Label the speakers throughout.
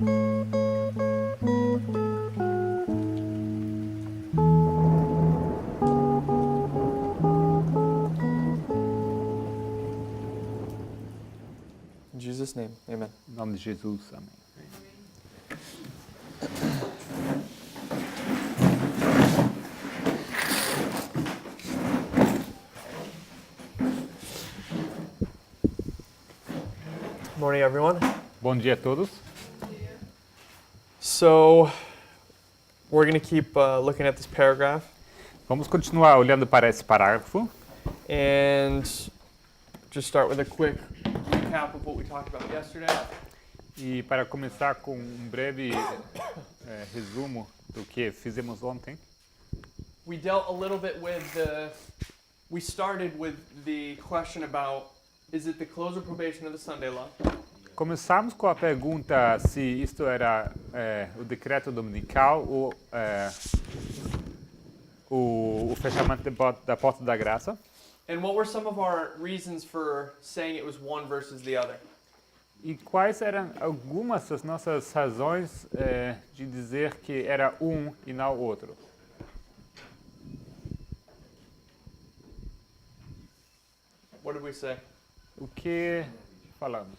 Speaker 1: In Jesus' name, amen.
Speaker 2: Em nome de Jesus, amém.
Speaker 1: Morning, everyone.
Speaker 2: Bom dia a todos.
Speaker 1: So, we're going to keep looking at this paragraph.
Speaker 2: Vamos continuar olhando para esse parágrafo.
Speaker 1: And just start with a quick recap of what we talked about yesterday.
Speaker 2: E para começar com um breve resumo do que fizemos ontem,
Speaker 1: We dealt a little bit with we started with the question about, is it the close of probation or the Sunday law?
Speaker 2: começamos com a pergunta se isto era o decreto dominical ou o fechamento da porta da graça.
Speaker 1: And what were some of our reasons for saying it was one versus the other?
Speaker 2: E quais eram algumas das nossas razões de dizer que era um e não outro?
Speaker 1: What did we say?
Speaker 2: O que falamos?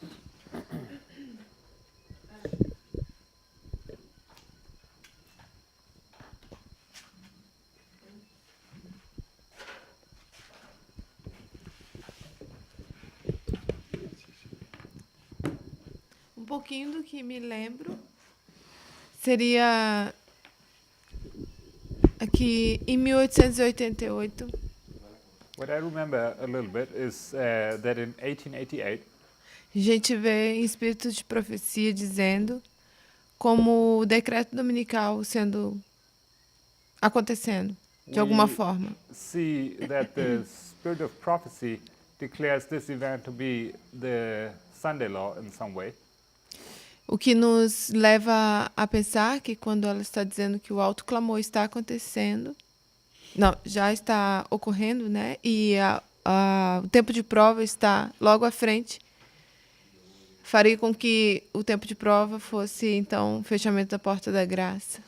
Speaker 3: Um pouquinho do que me lembro seria aqui em 1888,
Speaker 2: What I remember a little bit is that in 1888,
Speaker 3: a gente vê em espírito de profecia dizendo como o decreto dominical acontecendo de alguma forma.
Speaker 2: see that the spirit of prophecy declares this event to be the Sunday law in some way.
Speaker 3: O que nos leva a pensar que quando ela está dizendo que o alto clamor está acontecendo, não, já está ocorrendo, né? E o tempo de prova está logo à frente, faria com que o tempo de prova fosse, então, o fechamento da porta da graça,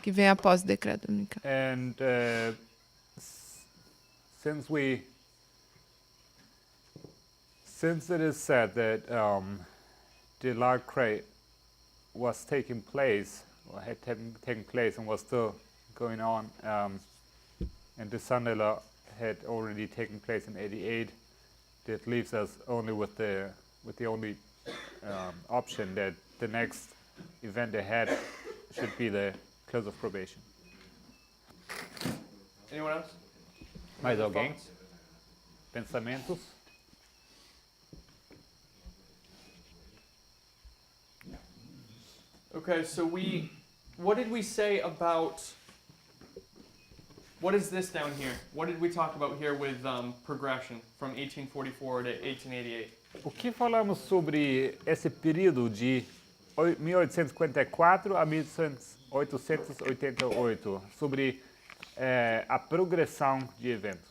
Speaker 3: que vem após o decreto dominical.
Speaker 2: And since it is said that the Lord Cray was taking place, or had taken place and was still going on, and the Sunday law had already taken place in 88, that leaves us only with the only option that the next event ahead should be the close of probation.
Speaker 1: Anyone else?
Speaker 2: Mais
Speaker 1: Other
Speaker 2: alguém?
Speaker 1: thoughts?
Speaker 2: Pensamentos?
Speaker 1: Okay, so what did we say about, what is this down here? What did we talk about here with progression from 1844 to 1888?
Speaker 2: O que falamos sobre esse período de 1854 a 1888, sobre a progressão de eventos?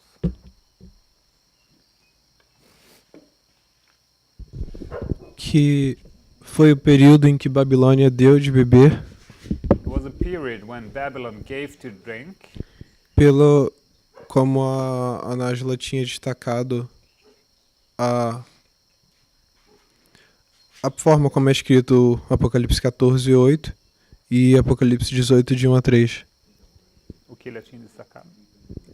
Speaker 4: Que foi o período em que Babilônia deu de beber
Speaker 2: It was a period when Babylon gave to drink,
Speaker 4: como a Nájila tinha destacado, a forma como é escrito Apocalipse 14:8 e Apocalipse 18, de 1 a 3.
Speaker 2: o que ele tinha destacado.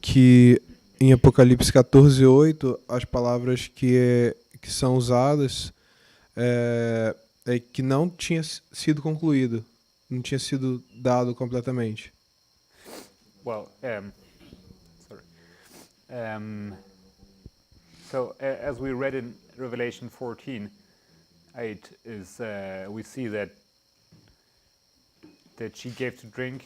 Speaker 4: Que em Apocalipse 14:8 as palavras que são usadas é que não tinha sido concluído, não tinha sido dado completamente.
Speaker 2: Well, so as we read in Revelation 14:8, we see that she gave to drink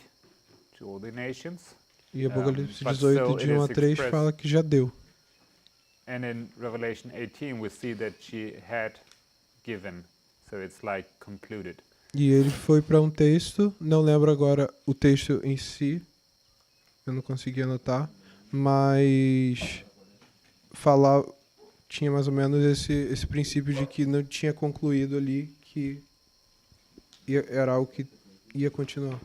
Speaker 2: to all the nations.
Speaker 4: E Apocalipse
Speaker 2: But
Speaker 4: 18,
Speaker 2: still
Speaker 4: de
Speaker 2: it
Speaker 4: 1 a
Speaker 2: is
Speaker 4: 3
Speaker 2: expressed-
Speaker 4: fala que já deu.
Speaker 2: And in Revelation 18, we see that she had given, so it's like concluded.
Speaker 4: E ele foi para um texto, não lembro agora o texto em si, eu não consegui anotar, mas tinha mais ou menos esse princípio de que não tinha concluído ali, que era algo que ia continuar.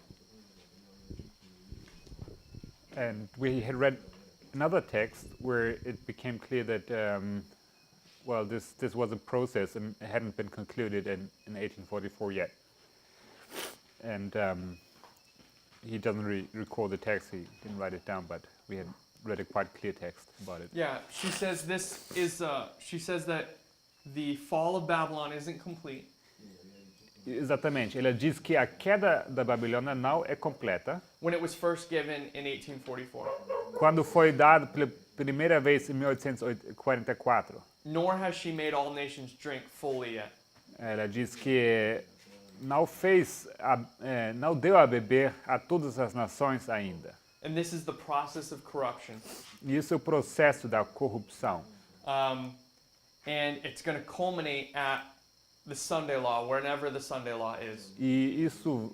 Speaker 2: And we had read another text where it became clear that, well, this was a process and it hadn't been concluded in 1844 yet. And he doesn't recall the text, he didn't write it down, but we had read a quite clear text about it.
Speaker 1: Yeah, she says this is. She says that the fall of Babylon isn't complete.
Speaker 2: Exatamente, ela diz que a queda da Babilônia não é completa
Speaker 1: When it was first given in 1844,
Speaker 2: quando foi dado pela primeira vez em 1844.
Speaker 1: nor has she made all nations drink fully yet.
Speaker 2: Ela diz que não deu a beber a todas as nações ainda.
Speaker 1: And this is the process of corruption.
Speaker 2: E isso é o processo da corrupção.
Speaker 1: And it's going to culminate at the Sunday law, wherever the Sunday law is.
Speaker 2: E isso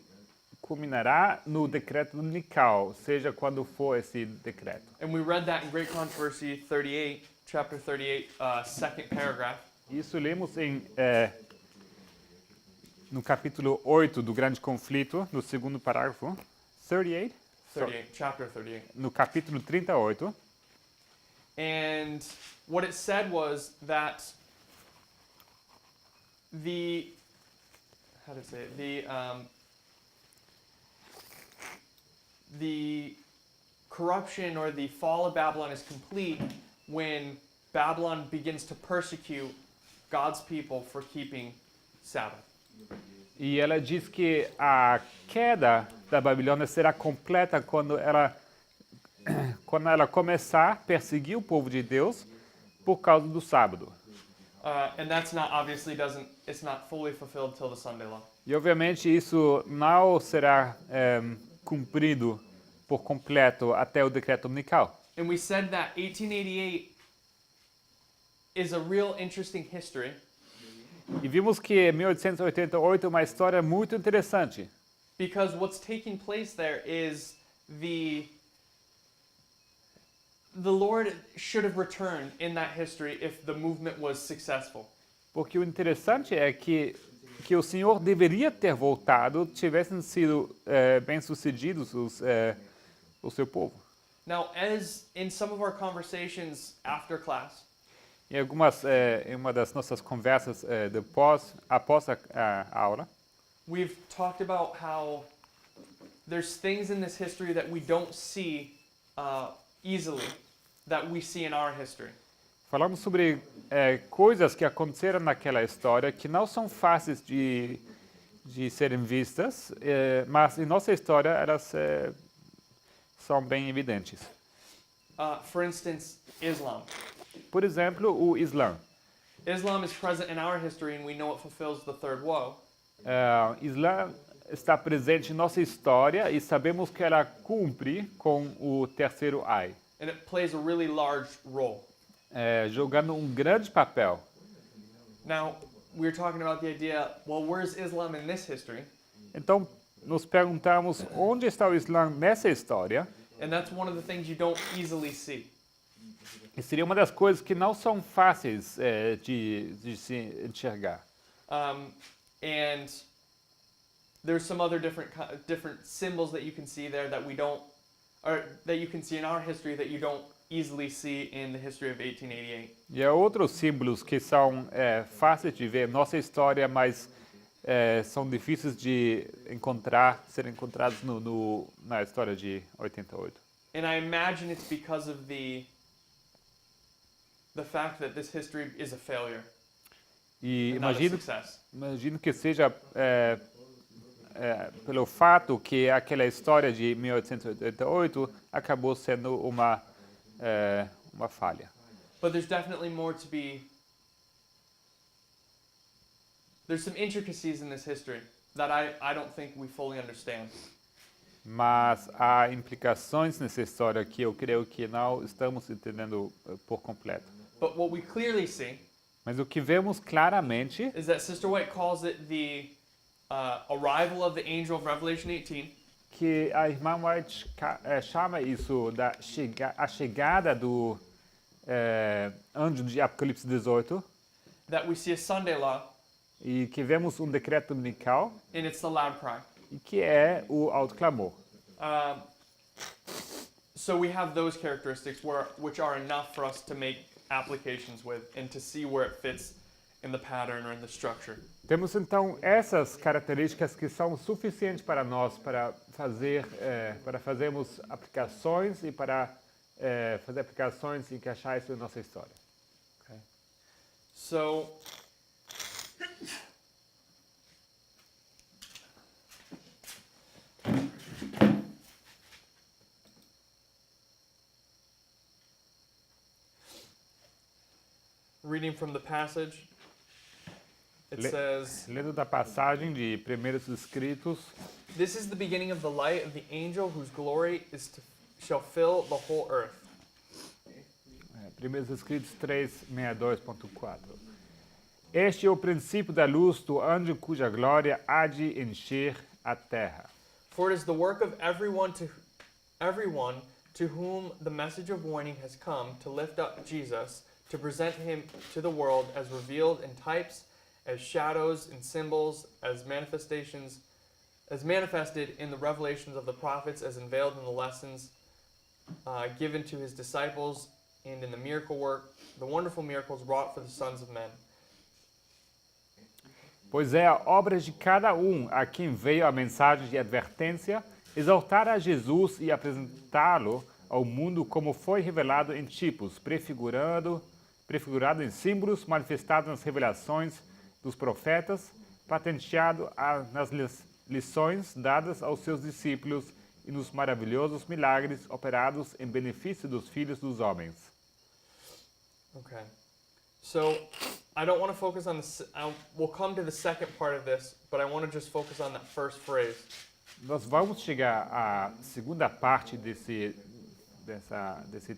Speaker 2: culminará no decreto dominical, seja quando for esse decreto.
Speaker 1: And we read that in Great Controversy 38, chapter 38, second paragraph.
Speaker 2: Isso lemos no capítulo 8 do Grande Conflito, no segundo parágrafo. 38?
Speaker 1: 38, chapter 38.
Speaker 2: No capítulo 38.
Speaker 1: And what it said was that the corruption or the fall of Babylon is complete when Babylon begins to persecute God's people for keeping Sabbath.
Speaker 2: E ela diz que a queda da Babilônia será completa quando ela começar a perseguir o povo de Deus por causa do sábado.
Speaker 1: And that's not it's not fully fulfilled till the Sunday law.
Speaker 2: E obviamente isso não será cumprido por completo até o decreto dominical.
Speaker 1: And we said that 1888 is a real interesting history.
Speaker 2: E vimos que 1888 é uma história muito interessante.
Speaker 1: Because what's taking place there is the Lord should have returned in that history if the movement was successful.
Speaker 2: Porque o interessante é que o Senhor deveria ter voltado, tivessem sido bem-sucedidos o seu povo.
Speaker 1: Now, as in some of our conversations after class,
Speaker 2: Em uma das nossas conversas após a aula,
Speaker 1: we've talked about how there's things in this history that we don't see easily that we see in our history.
Speaker 2: falamos sobre coisas que aconteceram naquela história que não são fáceis de serem vistas, mas em nossa história elas são bem evidentes.
Speaker 1: For instance, Islam.
Speaker 2: Por exemplo, o Islã.
Speaker 1: Islam is present in our history and we know it fulfills the third woe.
Speaker 2: Islã está presente em nossa história e sabemos que ela cumpre com o terceiro ai,
Speaker 1: And it plays a really large role.
Speaker 2: jogando um grande papel.
Speaker 1: Now, we're talking about the idea, well, where's Islam in this history?
Speaker 2: Então, nos perguntamos onde está o Islã nessa história,
Speaker 1: And that's one of the things you don't easily see.
Speaker 2: e seria uma das coisas que não são fáceis de se enxergar.
Speaker 1: And there's some other different symbols that you can see there that we don't, or that you can see in our history that you don't easily see in the history of 1888.
Speaker 2: E há outros símbolos que são fáceis de ver em nossa história, mas são difíceis de serem encontrados na história de 88.
Speaker 1: And I imagine it's because of the fact that this history is a failure,
Speaker 2: E
Speaker 1: not a success.
Speaker 2: imagino que seja pelo fato que aquela história de 1888 acabou sendo uma falha.
Speaker 1: But there's definitely more to be. There's some intricacies in this history that I don't think we fully understand.
Speaker 2: Mas há implicações nessa história que eu creio que não estamos entendendo por completo.
Speaker 1: But what we clearly see
Speaker 2: Mas o que vemos claramente
Speaker 1: is that Sister White calls it the arrival of the angel of Revelation 18,
Speaker 2: que a irmã White chama isso a chegada do anjo de Apocalipse 18,
Speaker 1: that we see a Sunday law,
Speaker 2: e que vemos um decreto dominical
Speaker 1: and it's the loud cry.
Speaker 2: e que é o alto clamor.
Speaker 1: So we have those characteristics which are enough for us to make applications with and to see where it fits in the pattern or in the structure.
Speaker 2: Temos então essas características que são suficientes para nós para fazermos aplicações e para fazer aplicações e encaixar isso na nossa história.
Speaker 1: Okay. So reading from the passage, it says,
Speaker 2: Lendo da passagem de Primeiros Escritos,
Speaker 1: "This is the beginning of the light of the angel whose glory shall fill the whole earth."
Speaker 2: Primeiros Escritos 3:62.4. Este é o princípio da luz do anjo cuja glória há de encher a terra.
Speaker 1: For it is the work of everyone to whom the message of warning has come to lift up Jesus, to present him to the world as revealed in types, as shadows and symbols, as manifested in the revelations of the prophets, as unveiled in the lessons given to his disciples, and in the miracle work, the wonderful miracles wrought for the sons of men.
Speaker 2: Pois é a obra de cada um a quem veio a mensagem de advertência, exaltar a Jesus e apresentá-lo ao mundo como foi revelado em tipos, prefigurado em símbolos, manifestado nas revelações dos profetas, patenteado nas lições dadas aos seus discípulos e nos maravilhosos milagres operados em benefício dos filhos dos homens.
Speaker 1: Okay. So, I don't want to focus on we'll come to the second part of this, but I want to just focus on that first phrase.
Speaker 2: Nós vamos chegar à segunda parte desse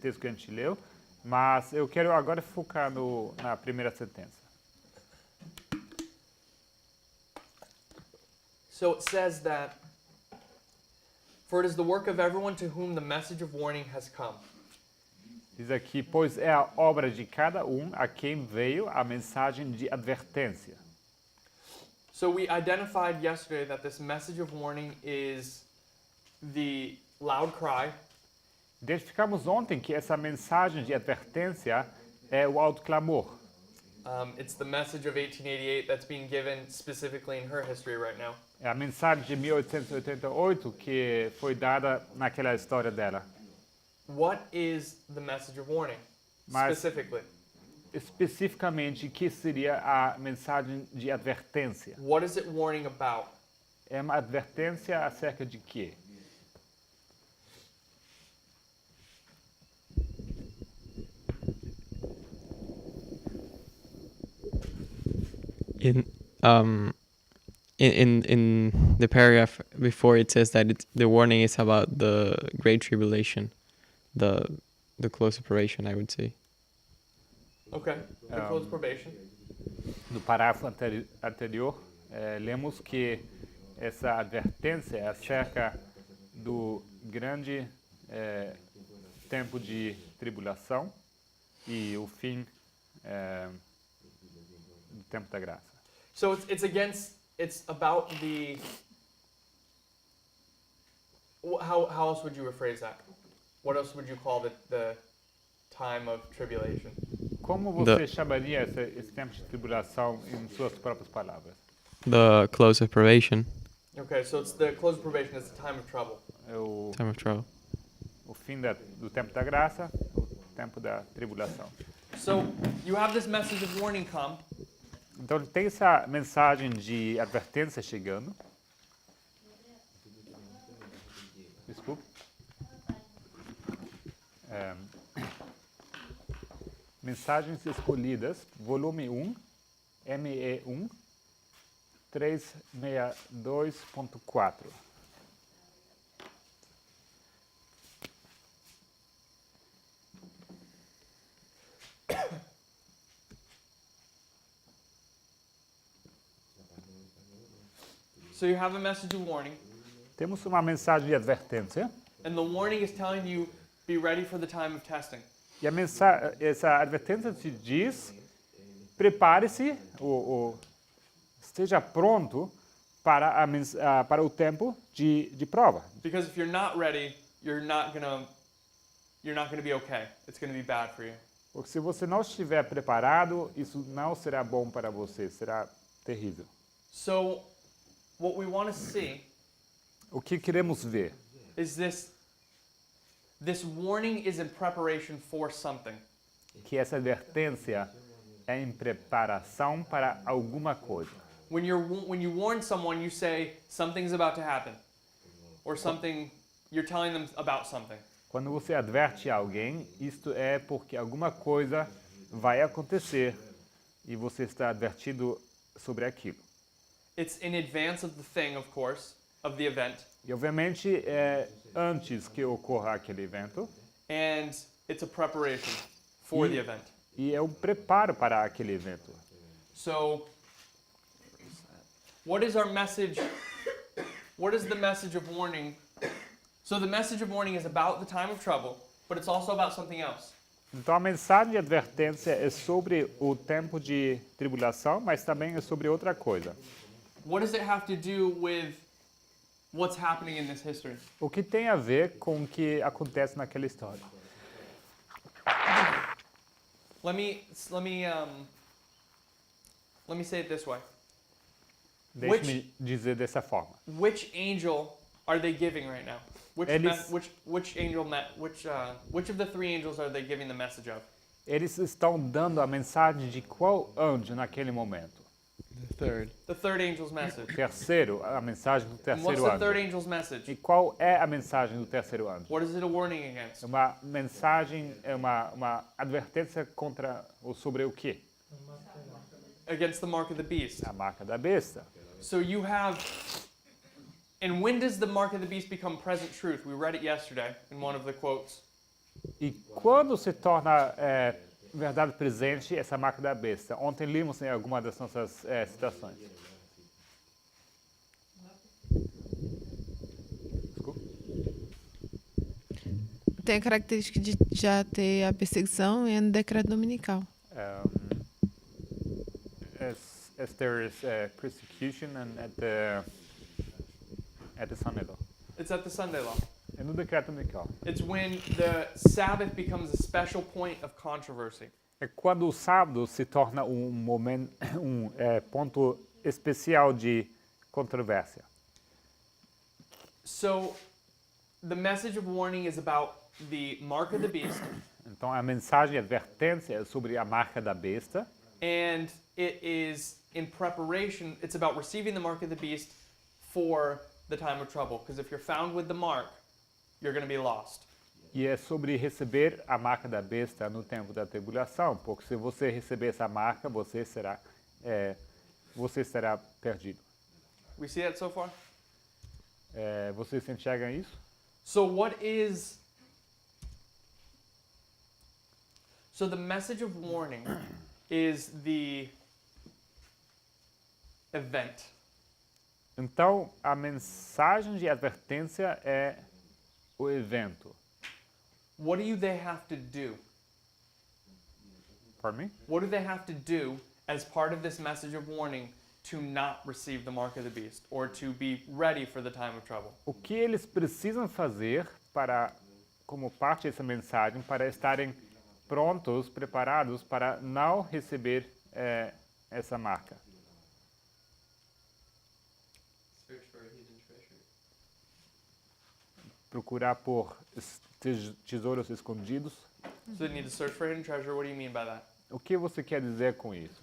Speaker 2: texto que a gente leu, mas eu quero agora focar na primeira sentença.
Speaker 1: So it says that, "For it is the work of everyone to whom the message of warning has come."
Speaker 2: Diz aqui, pois é a obra de cada um a quem veio a mensagem de advertência.
Speaker 1: So we identified yesterday that this message of warning is the loud cry,
Speaker 2: Identificamos ontem que essa mensagem de advertência é o alto clamor.
Speaker 1: it's the message of 1888 that's being given specifically in her history right now.
Speaker 2: É a mensagem de 1888 que foi dada naquela história dela.
Speaker 1: What is the message of warning,
Speaker 2: Mas-
Speaker 1: specifically?
Speaker 2: Especificamente, que seria a mensagem de advertência?
Speaker 1: What is it warning about?
Speaker 2: É uma advertência acerca de quê?
Speaker 5: In the paragraph before, it says that the warning is about the Great Tribulation, the close separation, I would say.
Speaker 1: Okay, the close probation.
Speaker 2: No parágrafo anterior, lemos que essa advertência é acerca do grande tempo de tribulação e o fim do tempo da graça.
Speaker 1: So it's about the, how else would you rephrase that? What else would you call the time of tribulation?
Speaker 2: Como você chamaria esse tempo de tribulação em suas próprias palavras?
Speaker 5: The close separation,
Speaker 1: Okay, so it's the close probation, it's the time of trouble.
Speaker 2: É o
Speaker 5: time of trouble.
Speaker 2: fim do tempo da graça, o tempo da tribulação.
Speaker 1: So you have this message of warning come,
Speaker 2: Então tem essa mensagem de advertência chegando. Desculpe. Mensagens escolhidas, volume 1, ME1, 362.4.
Speaker 1: so you have a message of warning,
Speaker 2: Temos uma mensagem de advertência.
Speaker 1: and the warning is telling you, be ready for the time of testing.
Speaker 2: E essa advertência te diz, prepare-se, esteja pronto para, para o tempo de prova.
Speaker 1: Because if you're not ready, you're not gonna be okay. It's gonna be bad for you.
Speaker 2: Porque se você não estiver preparado, isso não será bom para você, será terrível.
Speaker 1: So, what we want to see
Speaker 2: O que queremos ver?
Speaker 1: is this warning is in preparation for something.
Speaker 2: Que essa advertência é em preparação para alguma coisa.
Speaker 1: When you warn someone, you say something's about to happen, or something you're telling them about something.
Speaker 2: Quando você adverte alguém, isto é porque alguma coisa vai acontecer e você está advertido sobre aquilo.
Speaker 1: It's in advance of the thing, of course, of the event,
Speaker 2: E obviamente é antes que ocorra aquele evento
Speaker 1: and it's a preparation for the event.
Speaker 2: e é um preparo para aquele evento.
Speaker 1: So, what is our message? What is the message of warning? So the message of warning is about the time of trouble, but it's also about something else.
Speaker 2: Então a mensagem de advertência é sobre o tempo de tribulação, mas também é sobre outra coisa.
Speaker 1: What does it have to do with what's happening in this history?
Speaker 2: O que tem a ver com o que acontece naquela história?
Speaker 1: Let me say it this way.
Speaker 2: Deixe-me dizer dessa forma.
Speaker 1: Which angel are they giving right now? Which
Speaker 2: Eles-
Speaker 1: which of the three angels are they giving the message of?
Speaker 2: Eles estão dando a mensagem de qual anjo naquele momento?
Speaker 5: The third.
Speaker 1: The third angel's message.
Speaker 2: Terceiro, a mensagem do
Speaker 1: And what's
Speaker 2: terceiro
Speaker 1: the third
Speaker 2: anjo.
Speaker 1: angel's message?
Speaker 2: E qual é a mensagem do terceiro anjo?
Speaker 1: What is it a warning against?
Speaker 2: É uma mensagem, é uma advertência contra ou sobre o quê?
Speaker 1: Against the mark of the beast.
Speaker 2: A marca da besta.
Speaker 1: So you have, and when does the mark of the beast become present truth? We read it yesterday in one of the quotes.
Speaker 2: E quando se torna verdade presente essa marca da besta? Ontem limos em alguma das nossas citações. Desculpa.
Speaker 3: Tem a característica de já ter a perseguição e no decreto dominical.
Speaker 2: As there is persecution and at the Sunday law.
Speaker 1: It's at the Sunday law.
Speaker 2: É no decreto dominical.
Speaker 1: It's when the Sabbath becomes a special point of controversy.
Speaker 2: É quando o sábado se torna um momento, ponto especial de controvérsia.
Speaker 1: So the message of warning is about the mark of the beast,
Speaker 2: Então a mensagem de advertência é sobre a marca da besta.
Speaker 1: and it is in preparation. It's about receiving the mark of the beast for the time of trouble. Because if you're found with the mark, you're going to be lost.
Speaker 2: E é sobre receber a marca da besta no tempo da tribulação, porque se você receber essa marca, você será perdido.
Speaker 1: We see that so far?
Speaker 2: Vocês enxergam isso?
Speaker 1: So what is... So the message of warning is the event.
Speaker 2: Então, a mensagem de advertência é o evento.
Speaker 1: What do they have to do?
Speaker 2: Pardon me?
Speaker 1: What do they have to do as part of this message of warning to not receive the mark of the beast or to be ready for the time of trouble?
Speaker 2: O que eles precisam fazer para, como parte dessa mensagem, para estarem prontos, preparados para não receber essa marca?
Speaker 5: Search for a hidden treasure.
Speaker 2: Procurar por tesouros escondidos.
Speaker 1: So they need to search for hidden treasure. What do you mean by that?
Speaker 2: O que você quer dizer com isso?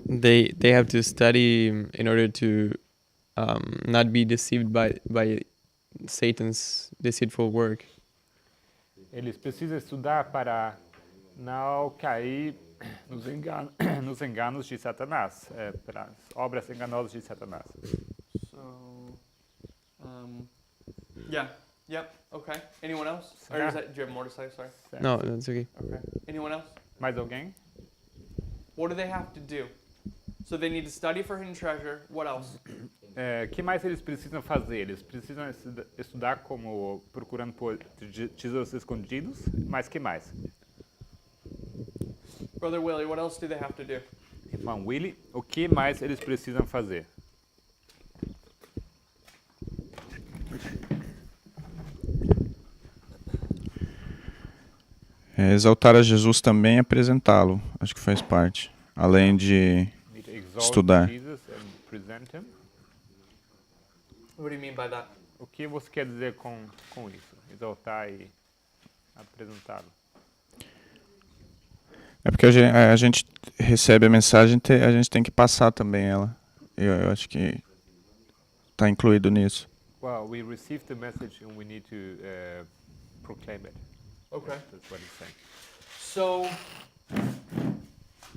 Speaker 5: They have to study in order to not be deceived by Satan's deceitful work.
Speaker 2: Eles precisam estudar para não cair nos enganos de Satanás, pelas obras enganosas de Satanás.
Speaker 1: So, yeah, yep, okay. Anyone else? Or
Speaker 2: Yeah.
Speaker 1: do you have more to say? Sorry.
Speaker 5: No, that's okay.
Speaker 1: Okay. Anyone else?
Speaker 2: Mais alguém?
Speaker 1: What do they have to do? So they need to study for hidden treasure. What else?
Speaker 2: que mais eles precisam fazer? Eles precisam estudar como procurando por tesouros escondidos, mas que mais?
Speaker 1: Brother Willie, what else do they have to do?
Speaker 2: Irmão Willie, o que mais eles precisam fazer?
Speaker 6: Exaltar a Jesus também e apresentá-lo. Acho que faz parte. Além de
Speaker 2: Need to exalt
Speaker 6: estudar.
Speaker 2: Jesus and present him.
Speaker 1: What do you mean by that?
Speaker 2: O que você quer dizer com isso? Exaltar e apresentá-lo.
Speaker 6: É porque a gente recebe a mensagem, a gente tem que passar também ela. Eu acho que está incluído nisso.
Speaker 2: Well, we received the message and we need to proclaim it.
Speaker 1: Okay.
Speaker 2: That's what it's saying.
Speaker 1: So,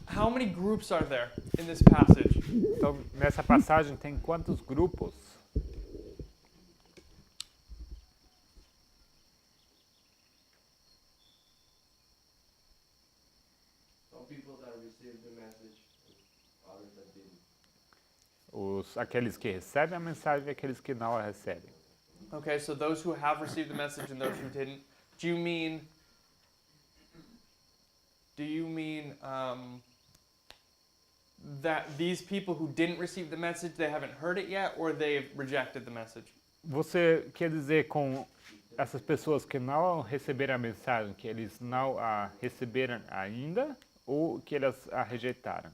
Speaker 1: how many groups are there in this passage?
Speaker 2: Então, nessa passagem tem quantos grupos? Aqueles que recebem a mensagem e aqueles que não a recebem.
Speaker 1: Okay, so those who have received the message and those who didn't. Do you mean that these people who didn't receive the message, they haven't heard it yet, or they've rejected the message?
Speaker 2: Você quer dizer com essas pessoas que não receberam a mensagem, que eles não a receberam ainda ou que elas a rejeitaram?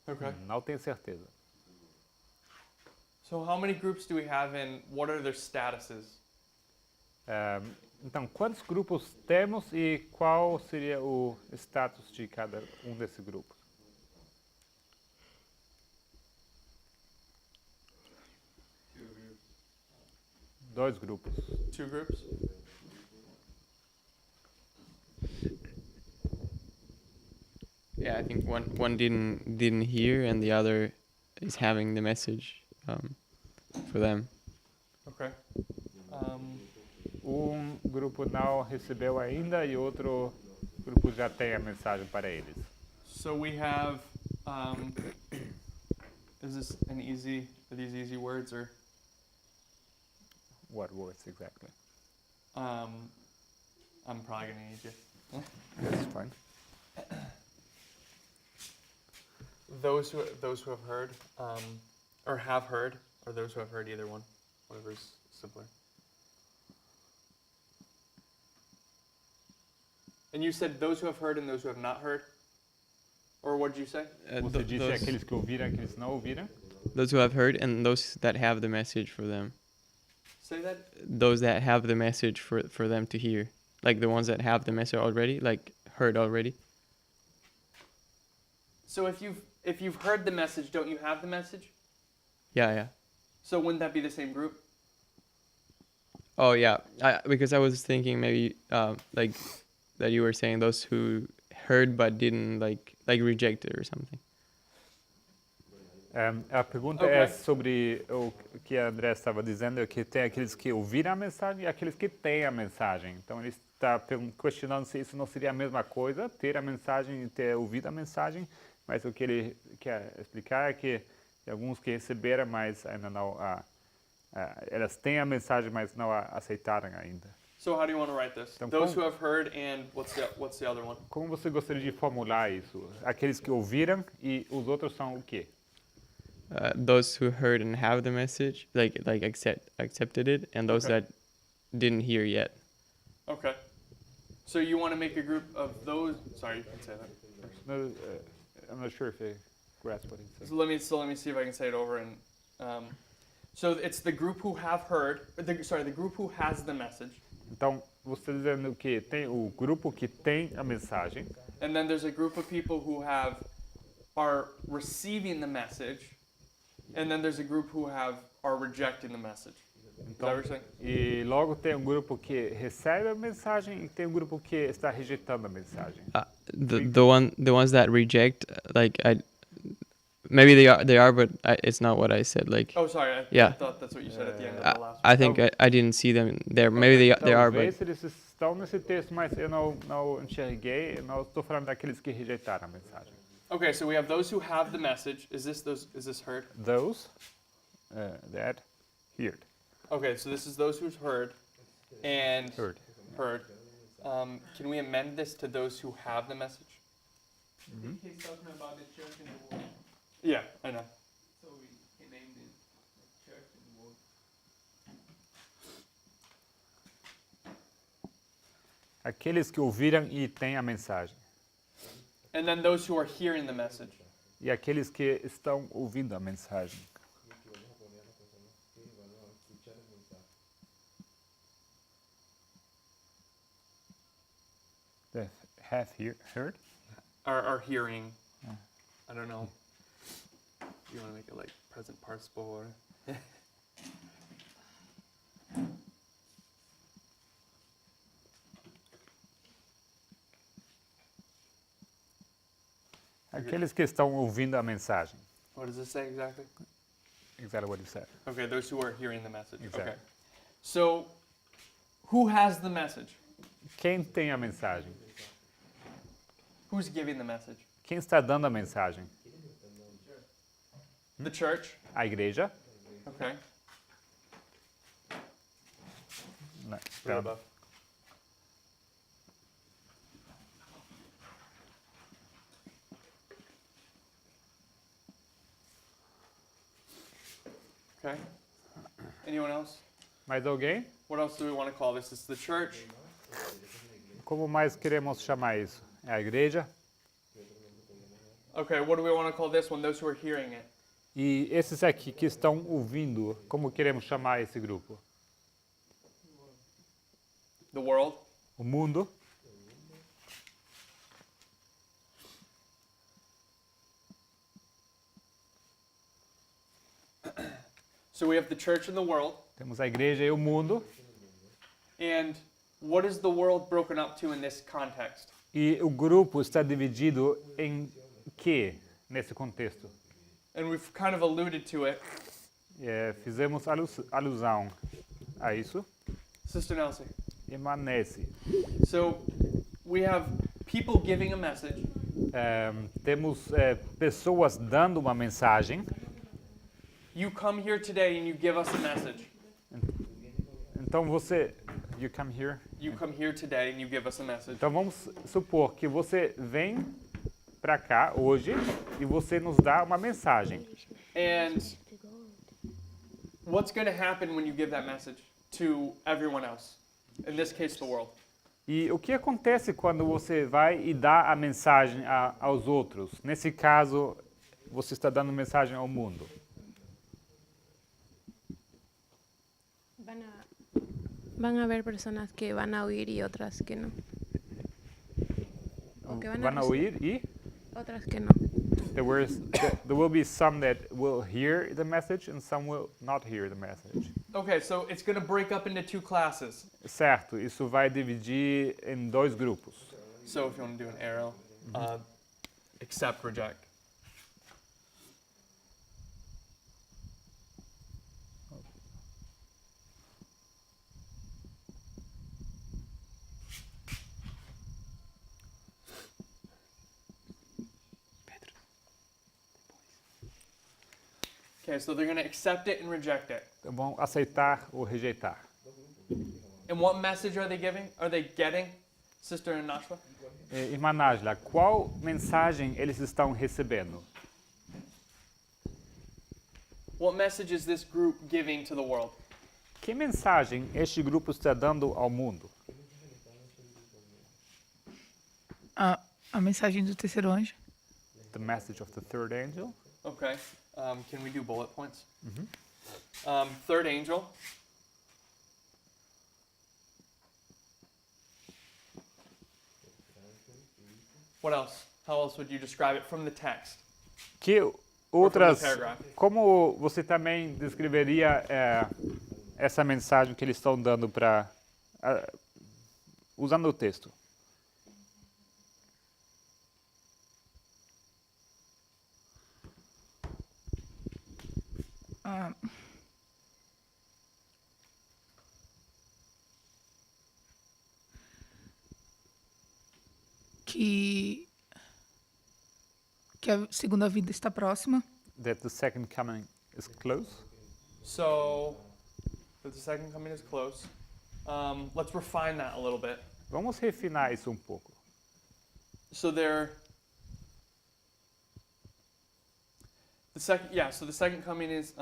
Speaker 1: Okay.
Speaker 2: Não tenho certeza.
Speaker 1: So how many groups do we have and what are their statuses?
Speaker 2: Então, quantos grupos temos e qual seria o status de cada um desses grupos? Dois grupos.
Speaker 1: 2 groups?
Speaker 5: Yeah, I think one didn't hear, and the other is having the message for them.
Speaker 1: Okay.
Speaker 2: Grupo não recebeu ainda e outro grupo já tem a mensagem para eles.
Speaker 1: So we have, is this are these easy words or?
Speaker 2: What words exactly?
Speaker 1: I'm probably gonna need you.
Speaker 2: That's fine.
Speaker 1: Those who have heard, or have heard, or those who have heard, either one, whatever's simpler. And you said those who have heard and those who have not heard? Or what did you say?
Speaker 2: Você disse aqueles que ouviram, aqueles que não ouviram?
Speaker 5: Those who have heard and those that have the message for them.
Speaker 1: Say that?
Speaker 5: Those that have the message for them to hear. Like the ones that have the message already, like heard already.
Speaker 1: So if you've heard the message, don't you have the message?
Speaker 5: Yeah.
Speaker 1: So wouldn't that be the same group?
Speaker 5: Oh yeah, because I was thinking maybe like that you were saying those who heard but didn't like reject it or something.
Speaker 2: A pergunta
Speaker 1: Okay.
Speaker 2: é sobre o que a André estava dizendo, é que tem aqueles que ouviram a mensagem e aqueles que têm a mensagem. Então ele está questionando se isso não seria a mesma coisa, ter a mensagem e ter ouvido a mensagem, mas o que ele quer explicar é que tem alguns que receberam, mas ainda não elas têm a mensagem, mas não a aceitaram ainda.
Speaker 1: So how do you want to write this?
Speaker 2: Então,
Speaker 1: Those
Speaker 2: como-
Speaker 1: who have heard and what's the other one?
Speaker 2: Como você gostaria de formular isso? Aqueles que ouviram e os outros são o quê?
Speaker 5: Those who heard and have the message, like accepted it, and those
Speaker 1: Okay.
Speaker 5: that didn't hear yet.
Speaker 1: Okay. So you want to make a group of those? Sorry, you can say that.
Speaker 2: No, I'm not sure if they grasp what he said.
Speaker 1: So let me see if I can say it over and. So it's the group who have heard. The group who has the message,
Speaker 2: Então, você está dizendo que tem o grupo que tem a mensagem,
Speaker 1: and then there's a group of people who are receiving the message, and then there's a group who are rejecting the message. Is that what you're saying?
Speaker 2: e logo tem um grupo que recebe a mensagem e tem um grupo que está rejeitando a mensagem.
Speaker 5: The ones that reject, like maybe they are, but it's not what I said. Like
Speaker 1: Oh, sorry. I
Speaker 5: Yeah.
Speaker 1: thought that's what you said at the end of
Speaker 5: I,
Speaker 1: the last one.
Speaker 5: I think I didn't see them there. Maybe they are, but
Speaker 2: Talvez eles estão nesse texto, mas eu não enxerguei, eu não estou falando daqueles que rejeitaram a mensagem.
Speaker 1: Okay, so we have those who have the message. Is this heard?
Speaker 2: Those that heard.
Speaker 1: Okay, so this is those who's heard and
Speaker 2: Heard.
Speaker 1: heard. Can we amend this to those who have the message?
Speaker 3: He's talking about the church in the world.
Speaker 1: Yeah, I know.
Speaker 3: So he named it church in the world.
Speaker 2: Aqueles que ouviram e têm a mensagem.
Speaker 1: And then those who are hearing the message.
Speaker 2: E aqueles que estão ouvindo a mensagem. That have heard?
Speaker 1: Are hearing. I don't know. You want to make it like present participle or?
Speaker 2: Aqueles que estão ouvindo a mensagem.
Speaker 1: What does it say exactly?
Speaker 2: Exactly what you said.
Speaker 1: Okay, those who are hearing the message.
Speaker 2: Exactly.
Speaker 1: Okay. So, who has the message?
Speaker 2: Quem tem a mensagem?
Speaker 1: Who's giving the message?
Speaker 2: Quem está dando a mensagem?
Speaker 1: The church.
Speaker 2: A igreja?
Speaker 1: Okay.
Speaker 2: Não,
Speaker 1: Right
Speaker 2: tá.
Speaker 1: above. Okay. Anyone else?
Speaker 2: Mais alguém?
Speaker 1: What else do we want to call this? It's the church.
Speaker 2: Como mais queremos chamar isso? É a igreja?
Speaker 1: Okay, what do we want to call this one? Those who are hearing it.
Speaker 2: E esses aqui que estão ouvindo, como queremos chamar esse grupo?
Speaker 1: The world.
Speaker 2: O mundo?
Speaker 1: So we have the church and the world.
Speaker 2: Temos a igreja e o mundo.
Speaker 1: And what is the world broken up to in this context?
Speaker 2: E o grupo está dividido em que nesse contexto?
Speaker 1: And we've kind of alluded to it.
Speaker 2: Fizemos alusão a isso.
Speaker 1: Sister Nelsie.
Speaker 2: Emanece.
Speaker 1: So we have people giving a message.
Speaker 2: Temos pessoas dando uma mensagem.
Speaker 1: You come here today and you give us a message.
Speaker 2: Então you come here.
Speaker 1: You come here today and you give us a message.
Speaker 2: Então vamos supor que você vem para cá hoje e você nos dá uma mensagem.
Speaker 1: And what's going to happen when you give that message to everyone else? In this case, the world.
Speaker 2: E o que acontece quando você vai e dá a mensagem aos outros? Nesse caso, você está dando mensagem ao mundo.
Speaker 7: Van a haber personas que van a oír y otras que no. O que van a
Speaker 2: Vão ouvir e
Speaker 7: Otras que no.
Speaker 2: there will be some that will hear the message and some will not hear the message.
Speaker 1: Okay, so it's going to break up into two classes.
Speaker 2: Certo, isso vai dividir em dois grupos.
Speaker 1: So if you want to do an arrow, accept, reject. Okay, so they're going to accept it and reject it.
Speaker 2: Então vão aceitar ou rejeitar.
Speaker 1: And what message are they giving? Are they getting, Sister Nashwa?
Speaker 2: Irmã Nájila, qual mensagem eles estão recebendo?
Speaker 1: What message is this group giving to the world?
Speaker 2: Que mensagem este grupo está dando ao mundo?
Speaker 8: A mensagem do terceiro anjo.
Speaker 2: The message of the third angel.
Speaker 1: Okay. Can we do bullet points? Third angel. What else? How else would you describe it from the text?
Speaker 2: Que
Speaker 1: Or from
Speaker 2: outras,
Speaker 1: the paragraph?
Speaker 2: como você também descreveria essa mensagem que eles estão dando para usando o texto?
Speaker 8: Que a segunda vinda está próxima.
Speaker 2: that the second coming is close.
Speaker 1: So that the second coming is close. Let's refine that a little bit.
Speaker 2: Vamos refinar isso um pouco.
Speaker 1: So so the second coming is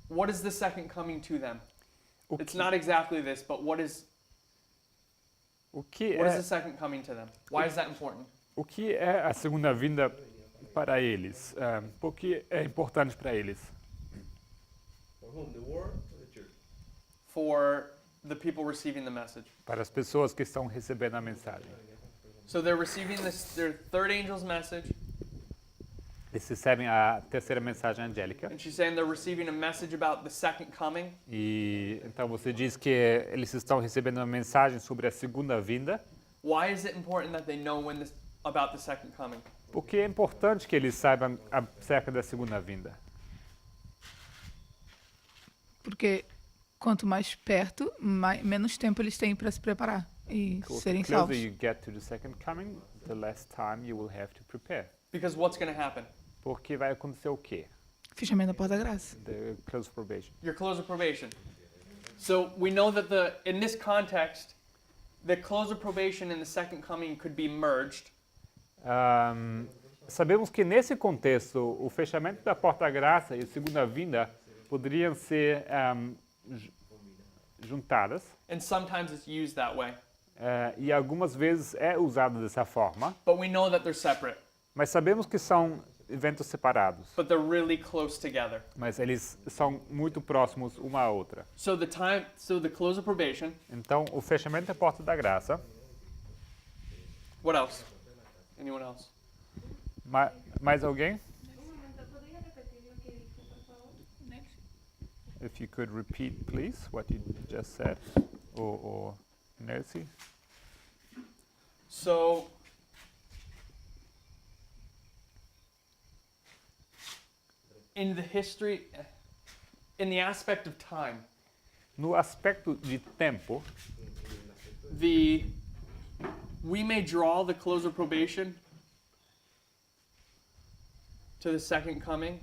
Speaker 1: what is the second coming to them?
Speaker 2: O
Speaker 1: It's
Speaker 2: que,
Speaker 1: not exactly this, but what is
Speaker 2: the
Speaker 1: the second coming to them? Why is that important?
Speaker 2: o que é a segunda vinda para eles? Por que é importante para eles?
Speaker 1: For the people receiving the message.
Speaker 2: Para as pessoas que estão recebendo a mensagem.
Speaker 1: So they're receiving their third angel's message,
Speaker 2: Eles recebem a terceira mensagem angélica.
Speaker 1: and she's saying they're receiving a message about the second coming.
Speaker 2: E então você diz que eles estão recebendo uma mensagem sobre a segunda vinda.
Speaker 1: Why is it important that they know about the second coming?
Speaker 2: Porque é importante que eles saibam acerca da segunda vinda.
Speaker 8: Porque quanto mais perto, menos tempo eles têm para se preparar e
Speaker 2: The
Speaker 8: serem
Speaker 2: closer
Speaker 8: salvos.
Speaker 2: you get to the second coming, the less time you will have to prepare.
Speaker 1: Because what's going to happen?
Speaker 2: Porque vai acontecer o quê?
Speaker 8: Fechamento da porta da graça.
Speaker 2: The close probation.
Speaker 1: Your close of probation. So we know that in this context, the close of probation and the second coming could be merged.
Speaker 2: Sabemos que nesse contexto, o fechamento da porta da graça e a segunda vinda poderiam ser juntadas.
Speaker 1: And sometimes it's used that way.
Speaker 2: E algumas vezes é usado dessa forma.
Speaker 1: But we know that they're separate.
Speaker 2: Mas sabemos que são eventos separados.
Speaker 1: But they're really close together.
Speaker 2: Mas eles são muito próximos uma à outra.
Speaker 1: So the close of probation.
Speaker 2: Então, o fechamento da porta da graça.
Speaker 1: What else? Anyone else?
Speaker 2: Mais alguém? If you could repeat, please, what you just said, or Nancy.
Speaker 1: So in the aspect of time,
Speaker 2: No aspecto de tempo,
Speaker 1: we may draw the close of probation to the second coming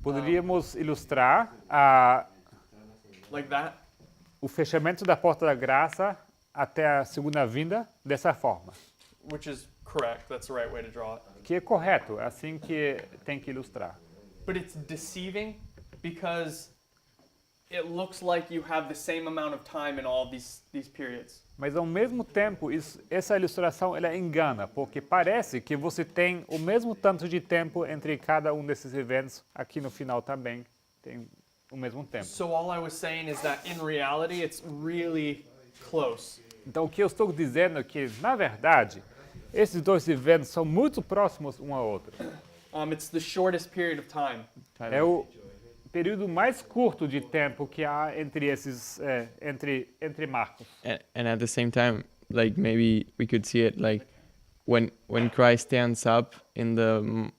Speaker 2: poderíamos ilustrar
Speaker 1: like that.
Speaker 2: o fechamento da porta da graça até a segunda vinda dessa forma.
Speaker 1: Which is correct. That's the right way to draw it.
Speaker 2: Que é correto, é assim que tem que ilustrar.
Speaker 1: But it's deceiving because it looks like you have the same amount of time in all these periods.
Speaker 2: Mas ao mesmo tempo, essa ilustração ela engana, porque parece que você tem o mesmo tanto de tempo entre cada um desses eventos. Aqui no final também tem o mesmo tempo.
Speaker 1: So all I was saying is that in reality it's really close.
Speaker 2: Então o que eu estou dizendo é que, na verdade, esses dois eventos são muito próximos um ao outro.
Speaker 1: It's the shortest period of time.
Speaker 2: É o período mais curto de tempo que há entre esses entre marcos.
Speaker 5: And at the same time, like maybe we could see it like when Christ stands up in the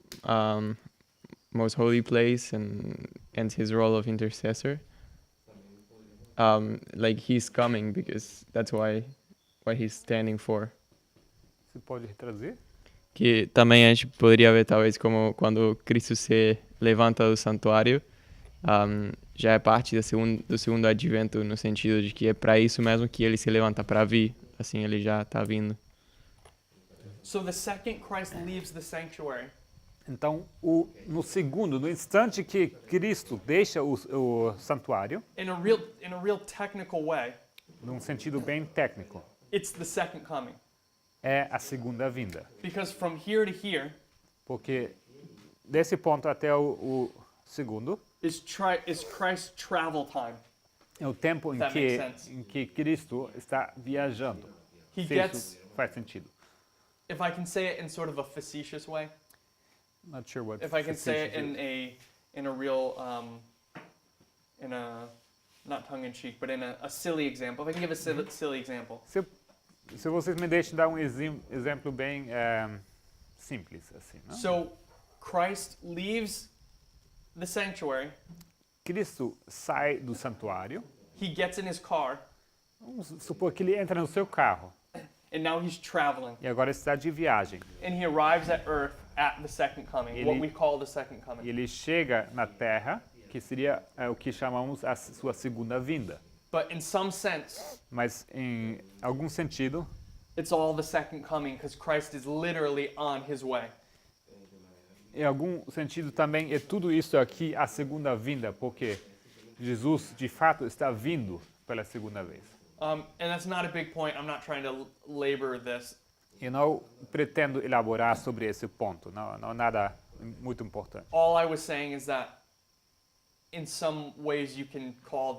Speaker 5: most holy place and ends his role of intercessor, like he's coming because that's why he's standing for.
Speaker 2: Você pode retraduzir?
Speaker 5: Que também a gente poderia ver talvez como quando Cristo se levanta do santuário, já é parte do segundo advento, no sentido de que é para isso mesmo que ele se levanta, para vir, assim ele já está vindo.
Speaker 1: So the second Christ leaves the sanctuary,
Speaker 2: Então, no instante que Cristo deixa o santuário,
Speaker 1: in a real technical way,
Speaker 2: num sentido bem técnico,
Speaker 1: it's the second coming.
Speaker 2: é a segunda vinda.
Speaker 1: Because from here to here
Speaker 2: Porque desse ponto até o segundo,
Speaker 1: is Christ's travel time.
Speaker 2: é o tempo
Speaker 1: That makes sense.
Speaker 2: em que Cristo está viajando.
Speaker 1: He
Speaker 2: Se
Speaker 1: gets,
Speaker 2: isso faz sentido.
Speaker 1: if I can say it in sort of a facetious way,
Speaker 2: Not sure what
Speaker 1: if I can say it
Speaker 2: facetious is.
Speaker 1: in a real not tongue in cheek, but in a silly example. If I can give a silly example.
Speaker 2: Se vocês me deixem dar um exemplo bem simples assim, não?
Speaker 1: So Christ leaves the sanctuary.
Speaker 2: Cristo sai do santuário.
Speaker 1: He gets in his car,
Speaker 2: Vamos supor que ele entra no seu carro.
Speaker 1: And now he's traveling.
Speaker 2: E agora ele está de viagem.
Speaker 1: And he arrives at earth at the second coming, what we call the second
Speaker 2: E
Speaker 1: coming.
Speaker 2: ele chega na Terra, que seria o que chamamos a sua segunda vinda.
Speaker 1: But in some sense,
Speaker 2: Mas em algum sentido,
Speaker 1: it's all the second coming because Christ is literally on his way.
Speaker 2: em algum sentido também é tudo isso aqui a segunda vinda, porque Jesus de fato está vindo pela segunda vez.
Speaker 1: And that's not a big point. I'm not trying to labor this.
Speaker 2: Eu não pretendo elaborar sobre esse ponto, não é nada muito importante.
Speaker 1: All I was saying is that in some ways you can call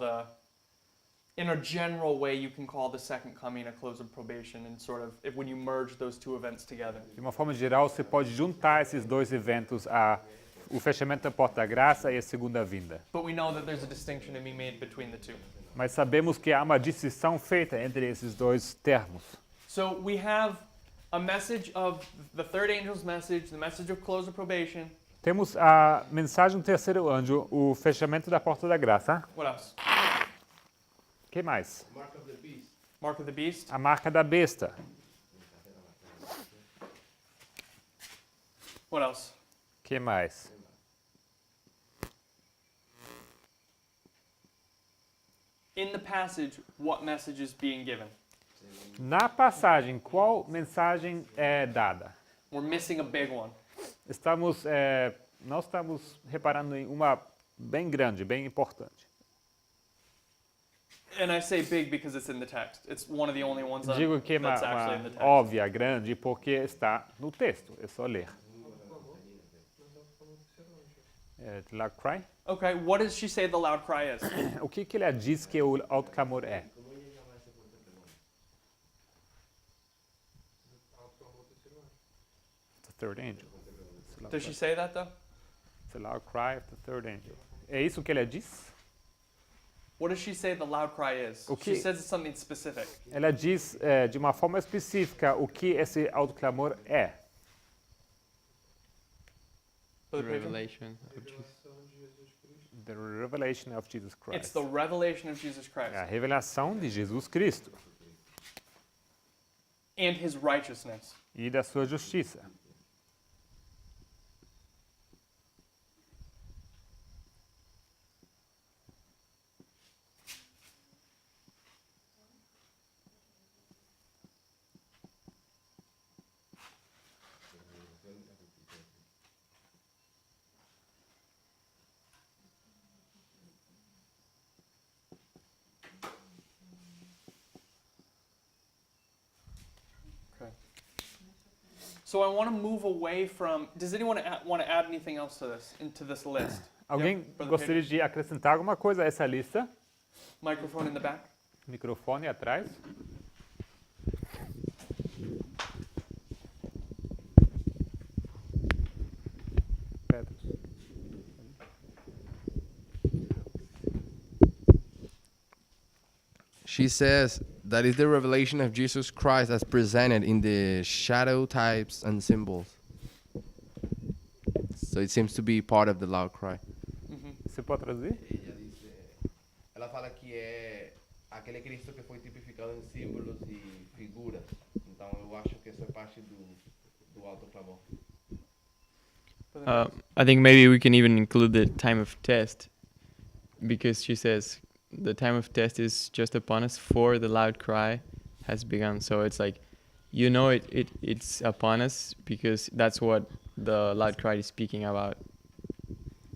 Speaker 1: in a general way, you can call the second coming a close of probation and sort of when you merge those two events together.
Speaker 2: De uma forma geral, você pode juntar esses dois eventos, o fechamento da porta da graça e a segunda vinda.
Speaker 1: But we know that there's a distinction to be made between the two.
Speaker 2: Mas sabemos que há uma distinção feita entre esses dois termos.
Speaker 1: So we have a message of the third angel's message, the message of close of probation.
Speaker 2: Temos a mensagem do terceiro anjo, o fechamento da porta da graça.
Speaker 1: What else?
Speaker 2: O que mais?
Speaker 1: Mark of the beast.
Speaker 2: A marca da besta.
Speaker 1: What else?
Speaker 2: O que mais?
Speaker 1: In the passage, what message is being given?
Speaker 2: Na passagem, qual mensagem é dada?
Speaker 1: We're missing a big one.
Speaker 2: Nós estamos reparando em uma bem grande, bem importante.
Speaker 1: And I say big because it's in the text. It's one of the only ones
Speaker 2: Digo que é
Speaker 1: that's actually in the
Speaker 2: uma
Speaker 1: text.
Speaker 2: óbvia, grande, porque está no texto. É só ler. The loud cry?
Speaker 1: Okay, what does she say the loud cry is?
Speaker 2: O que ela diz que o alto clamor é? The third angel.
Speaker 1: Does she say that though?
Speaker 2: It's a loud cry of the third angel. É isso que ela diz?
Speaker 1: What does she say the loud cry is?
Speaker 2: Okay.
Speaker 1: She says it's something specific.
Speaker 2: Ela diz de uma forma específica o que esse alto clamor é.
Speaker 5: The
Speaker 1: Brother Pedro?
Speaker 5: revelation of Jesus.
Speaker 2: The revelation of Jesus Christ.
Speaker 1: It's the revelation of Jesus Christ
Speaker 2: É a revelação de Jesus Cristo
Speaker 1: and his righteousness.
Speaker 2: e da sua justiça.
Speaker 1: So I want to move away from. Does anyone want to add anything else to this into this list?
Speaker 2: Alguém
Speaker 1: Yep, Brother
Speaker 2: gostaria de acrescentar alguma coisa a essa lista?
Speaker 1: Microphone in the back.
Speaker 2: Microfone atrás. Pedro.
Speaker 9: She says that is the revelation of Jesus Christ as presented in the shadow types and symbols. So it seems to be part of the loud cry.
Speaker 2: Você pode traduzir?
Speaker 10: Ela fala que é aquele Cristo que foi tipificado em símbolos e figuras. Então eu acho que isso é parte do alto clamor.
Speaker 5: I think maybe we can even include the time of test, because she says the time of test is just upon us, for the loud cry has begun. So it's like, it's upon us because that's what the loud cry is speaking about.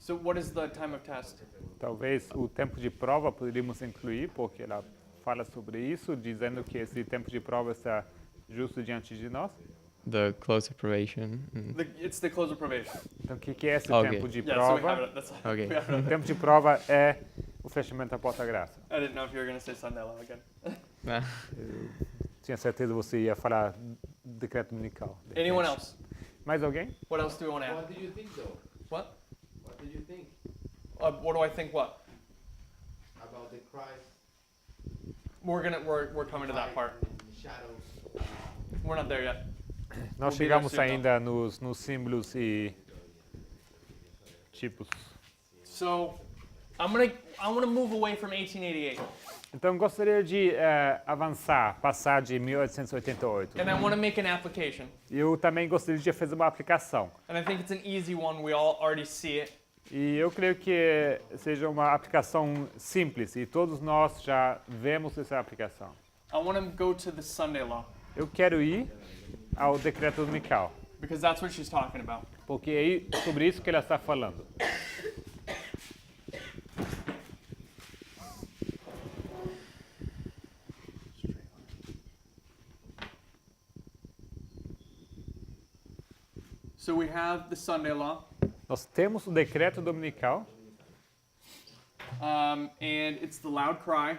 Speaker 1: So what is the time of test?
Speaker 2: Talvez o tempo de prova poderíamos incluir, porque ela fala sobre isso, dizendo que esse tempo de prova está justo diante de nós.
Speaker 5: The close of probation.
Speaker 1: It's the close of probation.
Speaker 2: Então, o que é esse
Speaker 5: Ok.
Speaker 2: tempo de
Speaker 1: Yeah, so we have
Speaker 2: prova?
Speaker 1: it. That's
Speaker 5: Okay.
Speaker 1: we have
Speaker 2: O
Speaker 1: it.
Speaker 2: tempo de prova é o fechamento da porta-graça.
Speaker 1: I didn't know if you were going to say Sandela again.
Speaker 5: Ah.
Speaker 2: Tinha certeza que você ia falar decreto dominical. de
Speaker 1: Anyone
Speaker 2: repente.
Speaker 1: else?
Speaker 2: Mais alguém?
Speaker 1: What else do we want to add?
Speaker 10: What do you think though?
Speaker 1: What?
Speaker 10: What do you think
Speaker 1: What do I think? What?
Speaker 10: about the Christ?
Speaker 1: We're coming to that part.
Speaker 10: The shadows.
Speaker 1: We're not there yet.
Speaker 2: Nós
Speaker 1: Vou virar
Speaker 2: chegamos
Speaker 1: assim, então.
Speaker 2: ainda nos símbolos e tipos.
Speaker 1: So, I want to move away from 1888,
Speaker 2: Então gostaria de avançar, passar de 1888.
Speaker 1: and I want to make an application.
Speaker 2: Eu também gostaria de fazer uma aplicação.
Speaker 1: And I think it's an easy one. We all already see it.
Speaker 2: E eu creio que seja uma aplicação simples e todos nós já vemos essa aplicação.
Speaker 1: I want to go to the Sunday law
Speaker 2: Eu quero ir ao decreto dominical,
Speaker 1: because that's what she's talking about.
Speaker 2: porque é sobre isso que ela está falando.
Speaker 1: So we have the Sunday law,
Speaker 2: Nós temos o decreto dominical
Speaker 1: and it's the loud cry,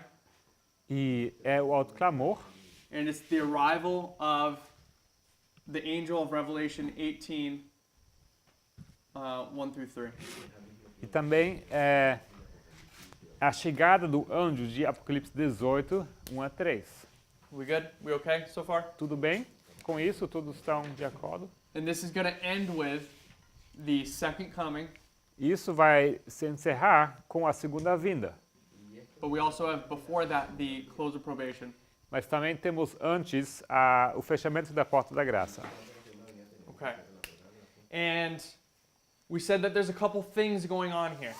Speaker 2: e é o alto clamor
Speaker 1: and it's the arrival of the angel of Revelation 18, 1 through 3.
Speaker 2: e também é a chegada do anjo de Apocalipse 18, 1 a 3.
Speaker 1: We good? We okay so far?
Speaker 2: Tudo bem com isso? Todos estão de acordo?
Speaker 1: And this is going to end with the second coming,
Speaker 2: Isso vai se encerrar com a segunda vinda.
Speaker 1: but we also have before that the close of probation.
Speaker 2: Mas também temos antes o fechamento da porta da graça.
Speaker 1: Okay. And we said that there's a couple things going on here.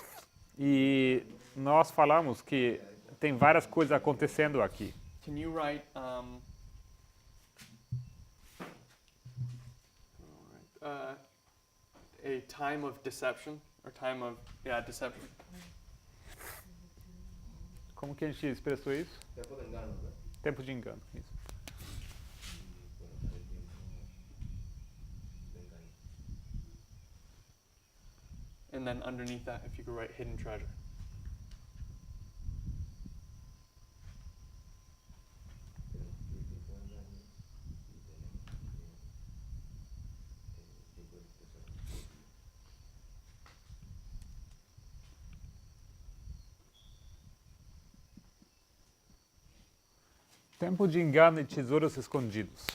Speaker 2: E nós falamos que tem várias coisas acontecendo aqui.
Speaker 1: Can you write a time of deception or time of deception?
Speaker 2: Como que a gente expressou isso?
Speaker 10: Tempo de engano, né?
Speaker 2: Tempo de engano. Isso.
Speaker 1: And then underneath that, if you could write hidden treasure.
Speaker 2: Tempo de engano e tesouros escondidos.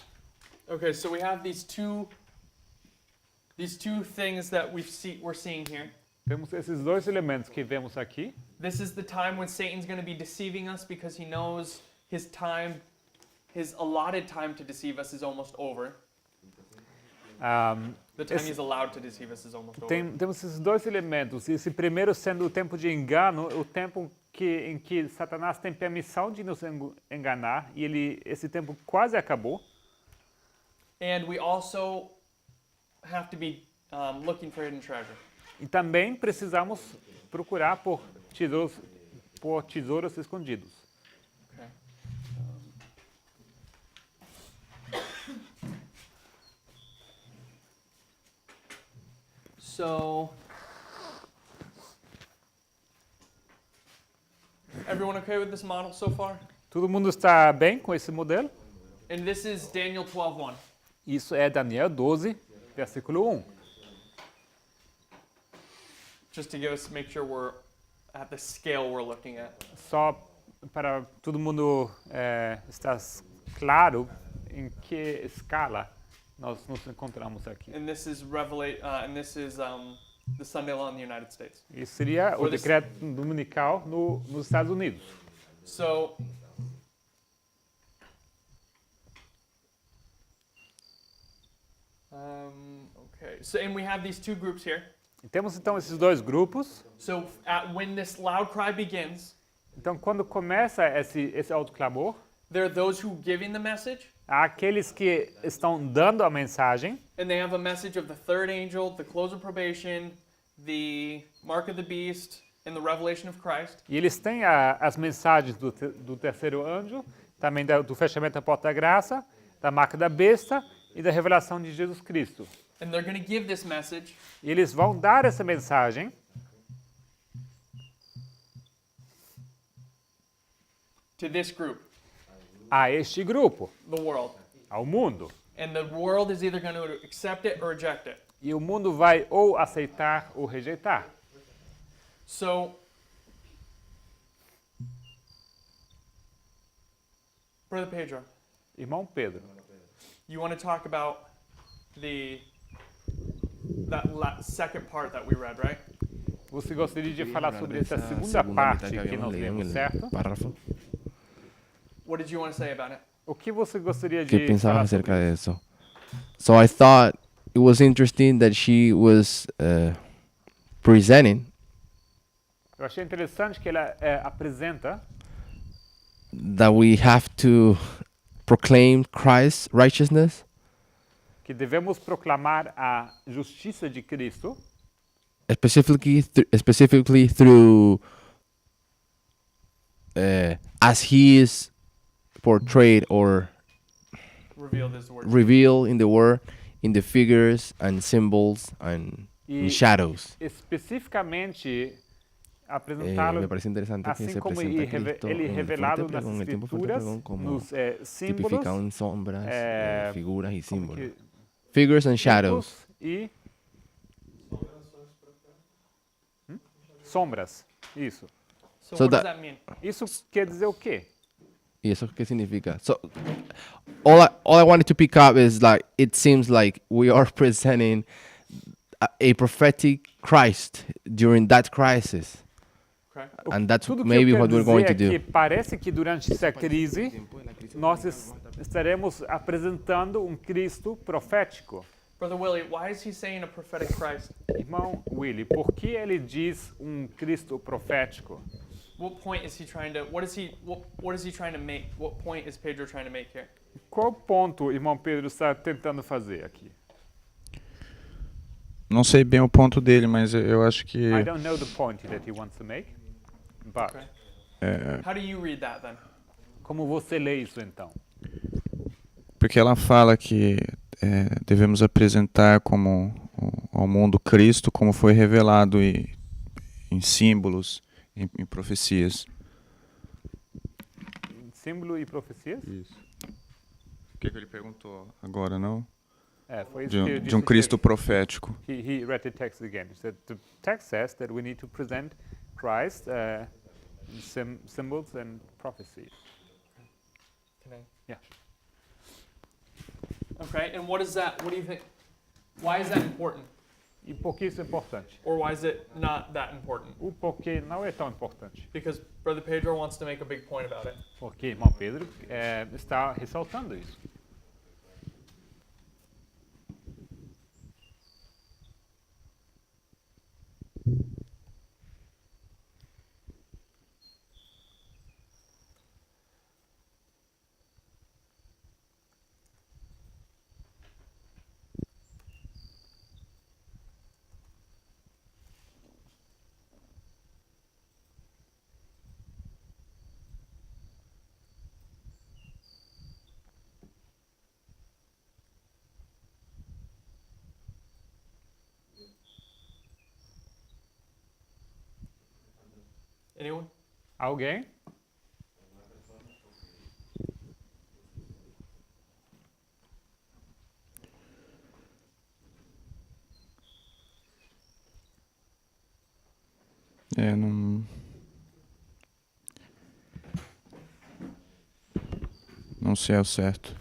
Speaker 1: Okay, so we have these two things that we're seeing here.
Speaker 2: Temos esses dois elementos que vemos aqui.
Speaker 1: This is the time when Satan's going to be deceiving us because he knows his allotted time to deceive us is almost over. The time he's allowed to deceive us is almost over.
Speaker 2: Temos esses dois elementos. Esse primeiro sendo o tempo de engano, o tempo em que Satanás tem permissão de nos enganar, e esse tempo quase acabou.
Speaker 1: And we also have to be looking for hidden treasure.
Speaker 2: E também precisamos procurar por tesouros escondidos.
Speaker 1: Okay. So, everyone okay with this model so far?
Speaker 2: Todo mundo está bem com esse modelo?
Speaker 1: And this is Daniel 12:1.
Speaker 2: Isso é Daniel 12, versículo 1.
Speaker 1: Just to make sure we're at the scale we're looking at.
Speaker 2: Só para todo mundo estar claro em que escala nós nos encontramos aqui.
Speaker 1: And this is the Sunday law in the United States.
Speaker 2: Isso seria o decreto dominical nos Estados Unidos.
Speaker 1: So, okay. So, and we have these two groups here.
Speaker 2: E temos então esses dois grupos.
Speaker 1: So, when this loud cry begins,
Speaker 2: Então, quando começa esse alto clamor,
Speaker 1: there are those who giving the message,
Speaker 2: há aqueles que estão dando a mensagem,
Speaker 1: and they have a message of the third angel, the close of probation, the mark of the beast, and the revelation of Christ.
Speaker 2: e eles têm as mensagens do terceiro anjo, também do fechamento da porta da graça, da marca da besta e da revelação de Jesus Cristo.
Speaker 1: And they're going to give this message
Speaker 2: E eles vão dar essa mensagem
Speaker 1: to this group,
Speaker 2: a este grupo,
Speaker 1: the world.
Speaker 2: ao mundo.
Speaker 1: And the world is either going to accept it or reject it.
Speaker 2: E o mundo vai ou aceitar ou rejeitar.
Speaker 1: So, Brother Pedro,
Speaker 2: Irmão Pedro,
Speaker 1: you want to talk about that second part that we read, right?
Speaker 2: Você gostaria de falar sobre essa
Speaker 9: Essa
Speaker 2: segunda
Speaker 9: segunda
Speaker 2: parte
Speaker 9: metade
Speaker 2: que
Speaker 9: habíamos
Speaker 2: nós
Speaker 9: leído,
Speaker 2: lemos,
Speaker 9: el
Speaker 2: certo?
Speaker 9: párrafo.
Speaker 1: What did you want to say about it?
Speaker 2: O que você gostaria
Speaker 9: ¿Qué
Speaker 2: de
Speaker 9: pensabas
Speaker 2: falar
Speaker 9: acerca
Speaker 2: sobre
Speaker 9: de
Speaker 2: isso?
Speaker 9: eso? So I thought it was interesting that she was presenting
Speaker 2: Eu achei interessante que ela apresenta
Speaker 9: that we have to proclaim Christ's righteousness
Speaker 2: que devemos proclamar a justiça de Cristo,
Speaker 9: specifically through as he is portrayed or
Speaker 1: Reveal this word.
Speaker 9: revealed in the word, in the figures and symbols and in
Speaker 2: e
Speaker 9: shadows.
Speaker 2: especificamente apresentá-lo
Speaker 9: Me parece interesante que
Speaker 2: assim
Speaker 9: se
Speaker 2: como
Speaker 9: presenta
Speaker 2: ele,
Speaker 9: Cristo
Speaker 2: ele
Speaker 9: en el
Speaker 2: revelado
Speaker 9: fuerte
Speaker 2: nas
Speaker 9: pregón, en el tiempo fuerte
Speaker 2: escrituras,
Speaker 9: pregón, como
Speaker 2: nos símbolos,
Speaker 9: tipificado en sombras, figuras y
Speaker 2: como
Speaker 9: símbolos.
Speaker 2: que,
Speaker 9: Figures and shadows.
Speaker 2: símbolos e sombras. Isso.
Speaker 1: So,
Speaker 9: So
Speaker 1: what does
Speaker 9: that-
Speaker 1: that mean?
Speaker 2: Isso quer dizer o quê?
Speaker 9: ¿Y eso qué significa? So, all I wanted to pick up is like it seems like we are presenting a prophetic Christ during that crisis,
Speaker 1: Okay.
Speaker 9: and that's
Speaker 2: Tudo que
Speaker 9: maybe
Speaker 2: eu
Speaker 9: what
Speaker 2: quero
Speaker 9: we're going
Speaker 2: dizer
Speaker 9: to
Speaker 2: é
Speaker 9: do.
Speaker 2: que parece que durante essa crise nós estaremos apresentando um Cristo profético.
Speaker 1: Brother Willie, why is he saying a prophetic Christ?
Speaker 2: Irmão Willy, por que ele diz um Cristo profético?
Speaker 1: What point is he trying to? What is he trying to make? What point is Pedro trying to make here?
Speaker 2: Qual ponto o irmão Pedro está tentando fazer aqui?
Speaker 6: Não sei bem o ponto dele, mas eu acho que
Speaker 2: I don't know the point that he wants to make, but
Speaker 1: Okay.
Speaker 6: é,
Speaker 1: How do you read that then?
Speaker 2: como você lê isso então?
Speaker 6: porque ela fala que devemos apresentar como ao mundo Cristo como foi revelado em símbolos, em profecias.
Speaker 2: Símbolo e profecias?
Speaker 6: Isso. O que ele perguntou agora, não?
Speaker 2: Foi isso
Speaker 6: De
Speaker 2: que eu
Speaker 6: um,
Speaker 2: disse
Speaker 6: de um
Speaker 2: que
Speaker 6: Cristo profético.
Speaker 2: he read the text again. He said the text says that we need to present Christ in symbols and prophecies.
Speaker 1: Can I?
Speaker 2: Yeah.
Speaker 1: Okay, and what is that? What do you think? Why is that important?
Speaker 2: E por que isso é importante?
Speaker 1: Or why is it not that important?
Speaker 2: O porquê não é tão importante.
Speaker 1: Because Brother Pedro wants to make a big point about it.
Speaker 2: Porque irmão Pedro está ressaltando isso.
Speaker 1: Anyone?
Speaker 2: Alguém?
Speaker 6: Não sei ao certo.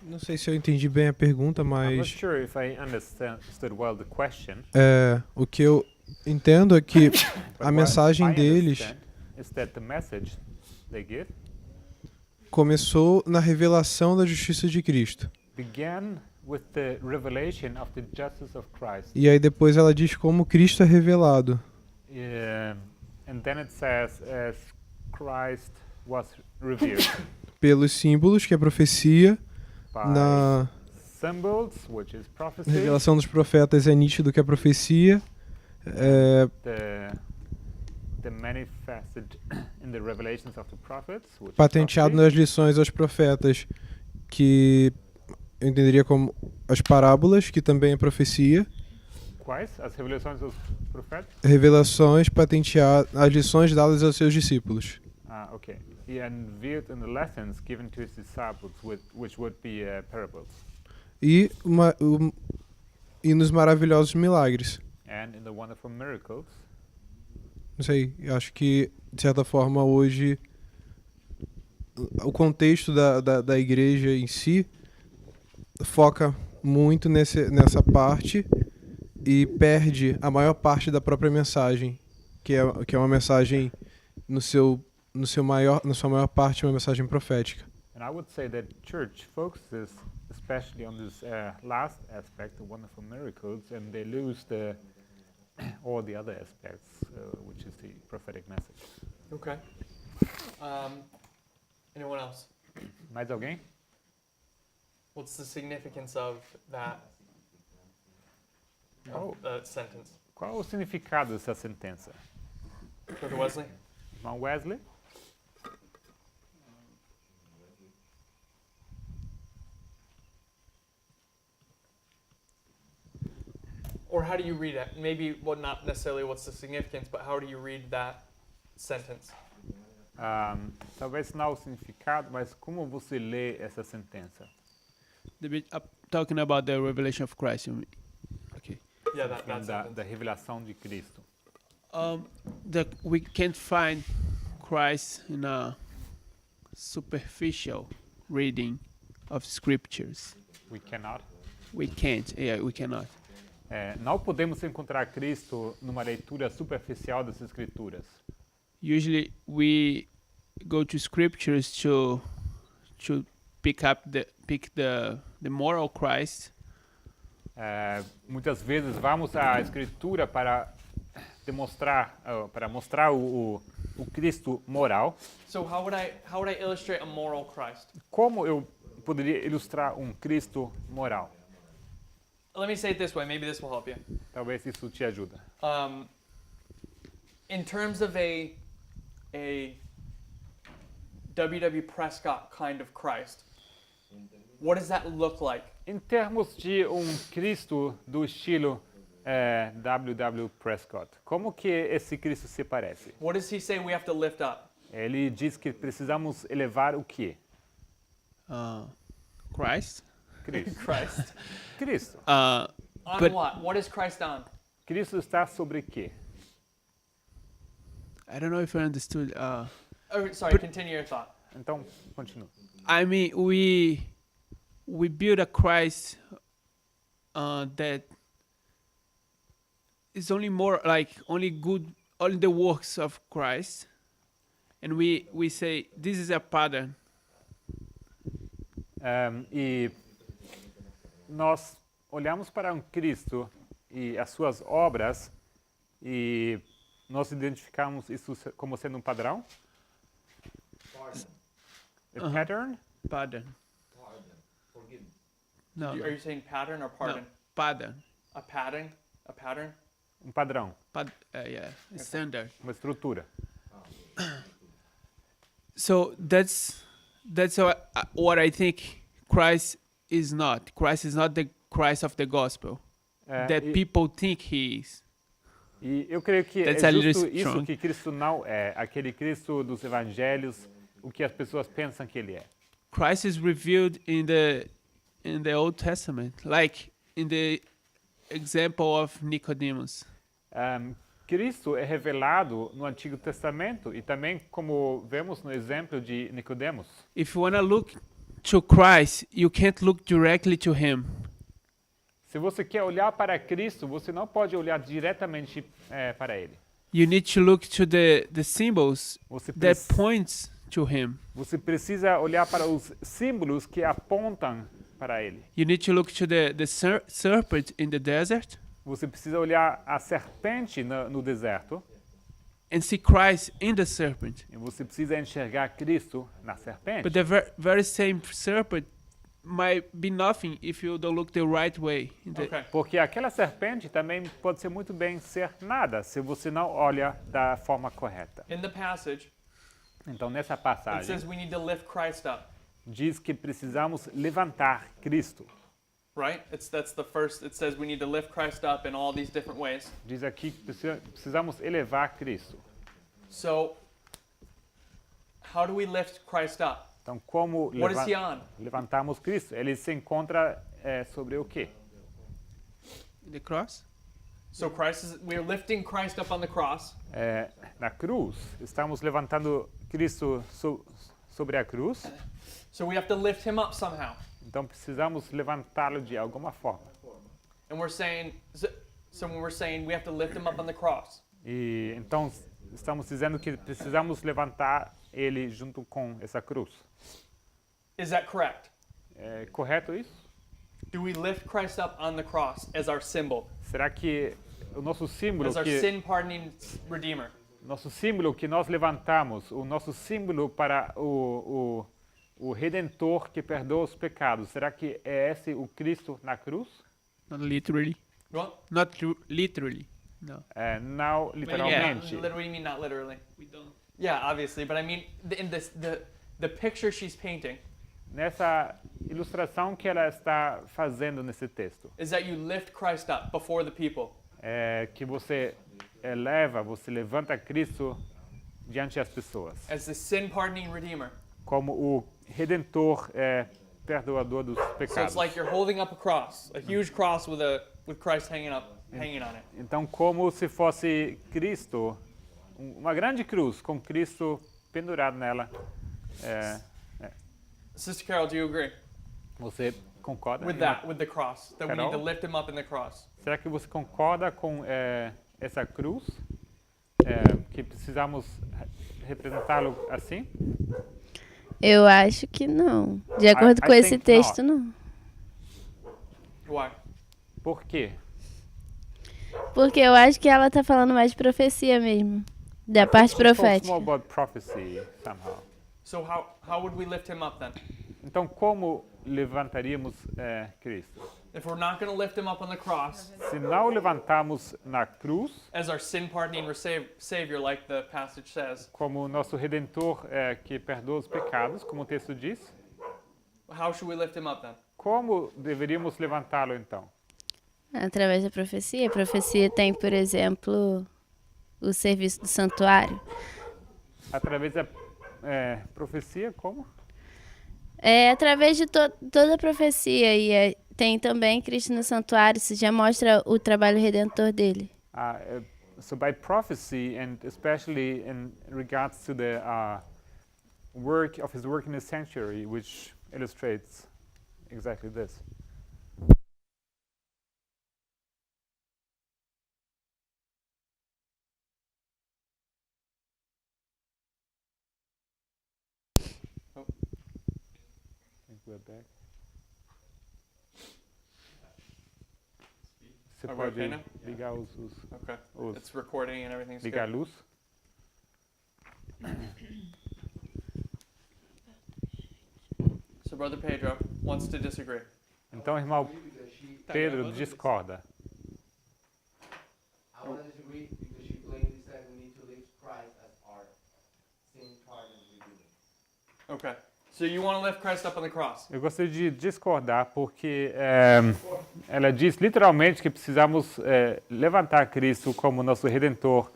Speaker 4: Não sei se eu entendi bem a pergunta,
Speaker 2: I'm not
Speaker 4: mas
Speaker 2: sure if I understood well the question.
Speaker 4: o que eu entendo é que
Speaker 2: But
Speaker 4: a
Speaker 2: what
Speaker 4: mensagem
Speaker 2: I
Speaker 4: deles
Speaker 2: understand is that the message they give
Speaker 4: começou na revelação da justiça de Cristo.
Speaker 2: began with the revelation of the justice of Christ.
Speaker 4: E aí depois ela diz como Cristo é revelado.
Speaker 2: And then it says, as Christ was revealed
Speaker 4: Pelos símbolos, que é profecia,
Speaker 2: by
Speaker 4: na
Speaker 2: symbols, which is prophecy,
Speaker 4: revelação dos profetas é nítido que é profecia.
Speaker 2: the manifested in the revelations of the prophets, which is
Speaker 4: Patenteado
Speaker 2: prophecy,
Speaker 4: nas lições aos profetas, que eu entenderia como as parábolas, que também é profecia.
Speaker 2: quais? As revelações dos profetas?
Speaker 4: Revelações patenteadas, as lições dadas aos seus discípulos.
Speaker 2: Okay. He unveiled in the lessons given to his disciples, which would be parables,
Speaker 4: E, e nos maravilhosos milagres.
Speaker 2: and in the wonderful miracles.
Speaker 4: Não sei, eu acho que, de certa forma, hoje o contexto da igreja em si foca muito nessa parte e perde a maior parte da própria mensagem, que é uma mensagem na sua maior parte, uma mensagem profética.
Speaker 2: And I would say that church focuses especially on this last aspect, the wonderful miracles, and they lose all the other aspects, which is the prophetic message.
Speaker 1: Okay. Anyone else?
Speaker 2: Mais alguém?
Speaker 1: What's the significance of that sentence?
Speaker 2: Qual o significado dessa sentença?
Speaker 1: Brother Wesley?
Speaker 2: Irmão Wesley?
Speaker 1: Or how do you read it? Maybe not necessarily what's the significance, but how do you read that sentence?
Speaker 2: Talvez não o significado, mas como você lê essa sentença?
Speaker 11: Talking about the revelation of Christ. Okay.
Speaker 1: Yeah, that sentence.
Speaker 2: Da revelação de Cristo.
Speaker 11: We can't find Christ in a superficial reading of scriptures.
Speaker 2: We cannot.
Speaker 11: We can't. Yeah, we cannot.
Speaker 2: Não podemos encontrar Cristo numa leitura superficial das Escrituras.
Speaker 11: Usually we go to scriptures to pick the moral Christ.
Speaker 2: Muitas vezes vamos à Escritura para mostrar o Cristo moral.
Speaker 1: So how would I illustrate a moral Christ?
Speaker 2: Como eu poderia ilustrar um Cristo moral?
Speaker 1: Let me say it this way. Maybe this will help you.
Speaker 2: Talvez isso te ajude.
Speaker 1: In terms of a W.W. Prescott kind of Christ, what does that look like?
Speaker 2: Em termos de um Cristo do estilo W.W. Prescott, como que esse Cristo se parece?
Speaker 1: What does he say we have to lift up?
Speaker 2: Ele diz que precisamos elevar o quê?
Speaker 11: Christ.
Speaker 2: Cristo.
Speaker 1: Christ.
Speaker 2: Cristo.
Speaker 1: On what? What is Christ on?
Speaker 2: Cristo está sobre quê?
Speaker 11: I don't know if I understood.
Speaker 1: Sorry, continue your thought.
Speaker 2: Então, continua.
Speaker 11: I mean, we build a Christ that is only more like only the works of Christ, and we say this is a pattern.
Speaker 2: E nós olhamos para um Cristo e as suas obras e nós identificamos isso como sendo um padrão? A pattern?
Speaker 11: Pattern. No.
Speaker 1: Are you saying pattern or pardon?
Speaker 11: No, pattern.
Speaker 1: A pattern? A pattern?
Speaker 2: Um padrão.
Speaker 11: Yeah, standard.
Speaker 2: Uma estrutura.
Speaker 11: So that's what I think Christ is not. Christ is not the Christ of the gospel that people think he is.
Speaker 2: E eu creio que
Speaker 11: That's
Speaker 2: é
Speaker 11: a little
Speaker 2: justo isso
Speaker 11: strong.
Speaker 2: que Cristo não é, aquele Cristo dos evangelhos, o que as pessoas pensam que ele é.
Speaker 11: Christ is revealed in the Old Testament, like in the example of Nicodemus.
Speaker 2: Cristo é revelado no Antigo Testamento e também como vemos no exemplo de Nicodemos.
Speaker 11: If you want to look to Christ, you can't look directly to him.
Speaker 2: Se você quer olhar para Cristo, você não pode olhar diretamente para ele.
Speaker 11: You need to look to the symbols
Speaker 2: Você
Speaker 11: that points to him.
Speaker 2: Você precisa olhar para os símbolos que apontam para ele.
Speaker 11: You need to look to the serpent in the desert
Speaker 2: Você precisa olhar a serpente no deserto.
Speaker 11: and see Christ in the serpent.
Speaker 2: E você precisa enxergar Cristo na serpente.
Speaker 11: But the very same serpent might be nothing if you don't look the right way.
Speaker 1: Okay.
Speaker 2: Porque aquela serpente também pode ser muito bem ser nada se você não olha da forma correta.
Speaker 1: In the passage,
Speaker 2: Então nessa
Speaker 1: it
Speaker 2: passagem
Speaker 1: says we need to lift Christ up,
Speaker 2: diz que precisamos levantar Cristo.
Speaker 1: right? That's the first. It says we need to lift Christ up in all these different ways.
Speaker 2: Diz aqui que precisamos elevar Cristo.
Speaker 1: So, how do we lift Christ up?
Speaker 2: Então como
Speaker 1: What is he on?
Speaker 2: levantamos Cristo? Ele se encontra sobre o quê?
Speaker 11: The cross?
Speaker 1: So we're lifting Christ up on the cross.
Speaker 2: Na cruz, estamos levantando Cristo sobre a cruz.
Speaker 1: So we have to lift him up somehow.
Speaker 2: Então precisamos levantá-lo de alguma forma.
Speaker 1: And we're saying, so when we're saying we have to lift him up on the cross,
Speaker 2: E então estamos dizendo que precisamos levantar ele junto com essa cruz.
Speaker 1: is that correct?
Speaker 2: É correto isso?
Speaker 1: Do we lift Christ up on the cross as our symbol,
Speaker 2: Será que o nosso símbolo
Speaker 1: as our
Speaker 2: que
Speaker 1: sin-pardoning Redeemer?
Speaker 2: nosso símbolo que nós levantamos, o nosso símbolo para o Redentor que perdoa os pecados, será que é esse o Cristo na cruz?
Speaker 11: Not literally.
Speaker 1: What?
Speaker 11: Literally. No.
Speaker 2: Não literalmente.
Speaker 1: Literally mean not literally.
Speaker 11: We don't.
Speaker 1: Yeah, obviously, but I mean in this the picture she's painting
Speaker 2: Nessa ilustração que ela está fazendo nesse texto,
Speaker 1: is that you lift Christ up before the people.
Speaker 2: é que você levanta Cristo diante das pessoas,
Speaker 1: As the sin-pardoning Redeemer.
Speaker 2: como o Redentor perdoador dos
Speaker 1: So it's
Speaker 2: pecados.
Speaker 1: like you're holding up a cross, a huge cross with Christ hanging on it.
Speaker 2: Então, como se fosse Cristo, uma grande cruz com Cristo pendurado nela.
Speaker 1: Sister Carol, do you agree
Speaker 2: Você concorda?
Speaker 1: with that, with the cross? That we need to
Speaker 2: Carol?
Speaker 1: lift him up in the cross.
Speaker 2: Será que você concorda com essa cruz? Que precisamos representá-lo assim?
Speaker 12: Eu acho que não. De acordo
Speaker 2: I
Speaker 12: com esse
Speaker 2: think
Speaker 12: texto,
Speaker 2: not.
Speaker 12: não.
Speaker 1: Why?
Speaker 2: Por quê?
Speaker 12: Porque eu acho que ela tá falando mais de profecia mesmo. Da parte
Speaker 2: She talks
Speaker 12: profética.
Speaker 2: more about prophecy somehow.
Speaker 1: So how would we lift him up then?
Speaker 2: Então, como levantaríamos Cristo?
Speaker 1: If we're not going to lift him up on the cross
Speaker 2: Se não levantamos na cruz,
Speaker 1: as our sin-pardoning Savior, like the passage says,
Speaker 2: como o nosso Redentor que perdoa os pecados, como o texto diz,
Speaker 1: how should we lift him up then?
Speaker 2: como deveríamos levantá-lo então?
Speaker 12: Através da profecia. A profecia tem, por exemplo, o serviço do santuário.
Speaker 2: Através da profecia, como?
Speaker 12: É através de toda a profecia. E tem também Cristo no santuário. Isso já mostra o trabalho redentor dele.
Speaker 2: So by prophecy, and especially in regards to the work of his work in the sanctuary, which illustrates exactly this. I think we're back. Você
Speaker 1: Are we
Speaker 2: pode
Speaker 1: okay now?
Speaker 2: ligar os
Speaker 1: Okay.
Speaker 2: os
Speaker 1: It's recording and everything's
Speaker 2: ligar a
Speaker 1: good.
Speaker 2: luz?
Speaker 1: So Brother Pedro wants to disagree.
Speaker 2: Então, irmão Pedro discorda.
Speaker 10: I want to disagree because she plainly said we need to lift Christ as our sin pardon redeemer.
Speaker 1: Okay. So you want to lift Christ up on the cross?
Speaker 2: Eu gostaria de discordar porque ela diz literalmente que precisamos levantar Cristo como nosso Redentor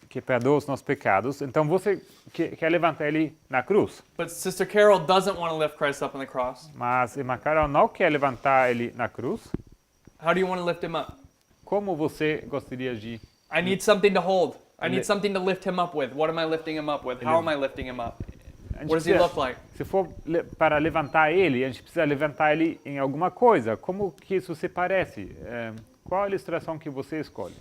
Speaker 2: que perdoa os nossos pecados. Então você quer levantar ele na cruz.
Speaker 1: But Sister Carol doesn't want to lift Christ up on the cross.
Speaker 2: Mas irmã Carol não quer levantar ele na cruz.
Speaker 1: How do you want to lift him up?
Speaker 2: Como você gostaria de...
Speaker 1: I need something to hold. I
Speaker 2: Ele-
Speaker 1: need something to lift him up with. What am I lifting him up with? How am I lifting him up?
Speaker 2: A gente
Speaker 1: What does he
Speaker 2: precisa-
Speaker 1: look like?
Speaker 2: Se for para levantar ele, a gente precisa levantar ele em alguma coisa. Como que isso se parece? Qual a ilustração que você escolhe?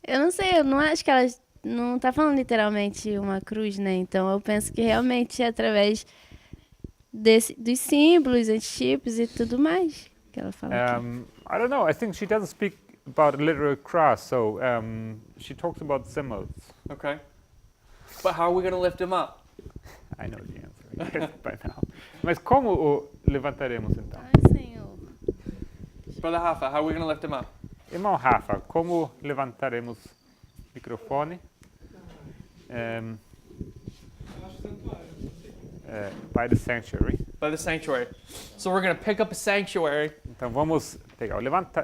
Speaker 12: Eu não sei, eu não acho que ela não tá falando literalmente uma cruz, né? Então eu penso que realmente é através dos símbolos, antitipos e tudo mais que ela fala aqui.
Speaker 2: I don't know. I think she doesn't speak about a literal cross, so she talks about symbols.
Speaker 1: Okay. But how are we going to lift him up?
Speaker 2: I know the answer I guess, by now. Mas como o levantaremos então?
Speaker 12: Ai, Senhor.
Speaker 1: Brother Hafa, how are we going to lift him up?
Speaker 2: Irmão Rafa, como levantaremos o microfone? By the sanctuary.
Speaker 1: By the sanctuary. So we're going to pick up a sanctuary
Speaker 2: Então vamos pegar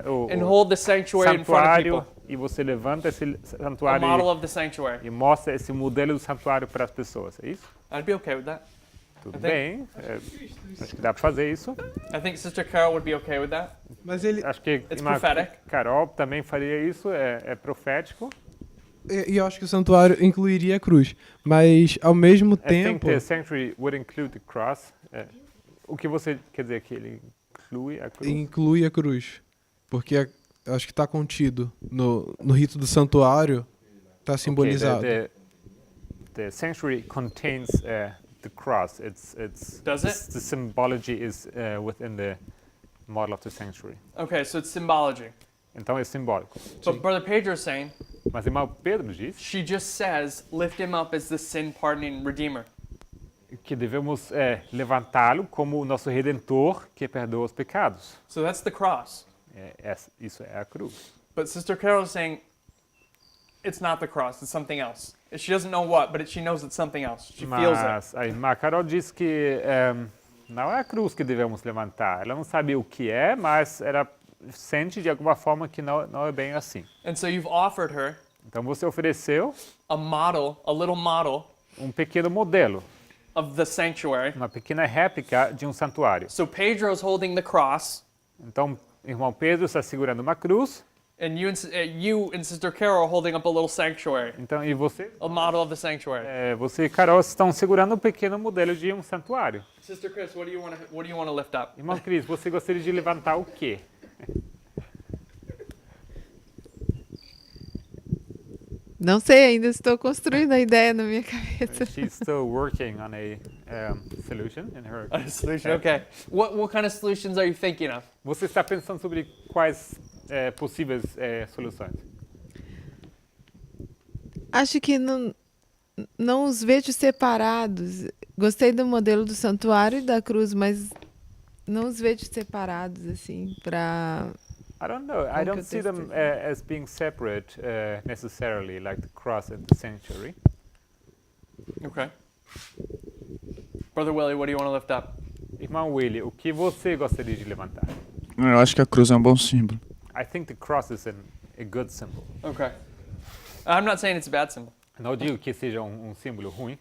Speaker 2: o
Speaker 1: and hold the sanctuary in front of
Speaker 2: santuário
Speaker 1: people.
Speaker 2: e você levanta esse
Speaker 1: A
Speaker 2: santuário
Speaker 1: model of the sanctuary.
Speaker 2: e mostra esse modelo do santuário para as pessoas, é isso?
Speaker 1: I'd be okay with that.
Speaker 2: Tudo
Speaker 1: I think-
Speaker 2: bem, acho que dá para fazer isso.
Speaker 1: I think Sister Carol would be okay with that.
Speaker 4: Mas ele,
Speaker 2: Acho que
Speaker 1: It's
Speaker 2: irmã
Speaker 1: prophetic.
Speaker 2: Carol também faria isso, é profético.
Speaker 4: E eu acho que o santuário incluiria a cruz. Mas, ao mesmo
Speaker 2: I think
Speaker 4: tempo,
Speaker 2: the sanctuary would include the cross. O que você quer dizer que ele inclui a cruz?
Speaker 4: inclui a cruz. Porque eu acho que está contido no rito do santuário, está simbolizado.
Speaker 2: The sanctuary contains the cross.
Speaker 1: Does it?
Speaker 2: The symbology is within the model of the sanctuary.
Speaker 1: Okay, so it's symbology.
Speaker 2: Então é simbólico.
Speaker 1: But Brother Pedro is saying,
Speaker 2: Mas o irmão Pedro diz
Speaker 1: she just says, lift him up as the sin pardoning redeemer.
Speaker 2: que devemos levantá-lo como o nosso redentor que perdoa os pecados.
Speaker 1: So that's the cross.
Speaker 2: Isso é a cruz.
Speaker 1: But Sister Carol is saying, it's not the cross, it's something else. She doesn't know what, but she knows it's something else. She feels it.
Speaker 2: Mas a irmã Carol diz que não é a cruz que devemos levantar. Ela não sabe o que é, mas ela sente de alguma forma que não é bem assim.
Speaker 1: And so you've offered her
Speaker 2: Então você ofereceu
Speaker 1: a model, a little model
Speaker 2: um pequeno modelo,
Speaker 1: of the sanctuary.
Speaker 2: uma pequena réplica de um santuário.
Speaker 1: So Pedro's holding the cross,
Speaker 2: Então, irmão Pedro está segurando uma cruz.
Speaker 1: and you and Sister Carol are holding up a little sanctuary,
Speaker 2: Então, e você,
Speaker 1: a model of the sanctuary.
Speaker 2: você e Carol estão segurando um pequeno modelo de um santuário.
Speaker 1: Sister Chris, what do you want to lift up?
Speaker 2: Irmão Cris, você gostaria de levantar o quê?
Speaker 3: Não sei ainda, estou construindo a ideia na minha cabeça.
Speaker 2: She's still working on a solution in her.
Speaker 1: A solution. Okay. What kind of solutions are you thinking of?
Speaker 2: Você está pensando sobre quais possíveis soluções?
Speaker 3: Acho que não os vejo separados. Gostei do modelo do santuário e da cruz, mas não os vejo separados, assim, para...
Speaker 2: I don't know. I
Speaker 3: Como
Speaker 2: don't
Speaker 3: que
Speaker 2: see
Speaker 3: eu
Speaker 2: them
Speaker 3: testei?
Speaker 2: as being separate necessarily, like the cross and the sanctuary.
Speaker 1: Okay. Brother Willie, what do you want to lift up?
Speaker 2: Irmão Willie, o que você gostaria de levantar?
Speaker 6: Eu acho que a cruz é um bom símbolo.
Speaker 2: I think the cross is a good symbol.
Speaker 1: Okay. I'm not saying it's a bad symbol.
Speaker 2: Não digo que seja um símbolo ruim.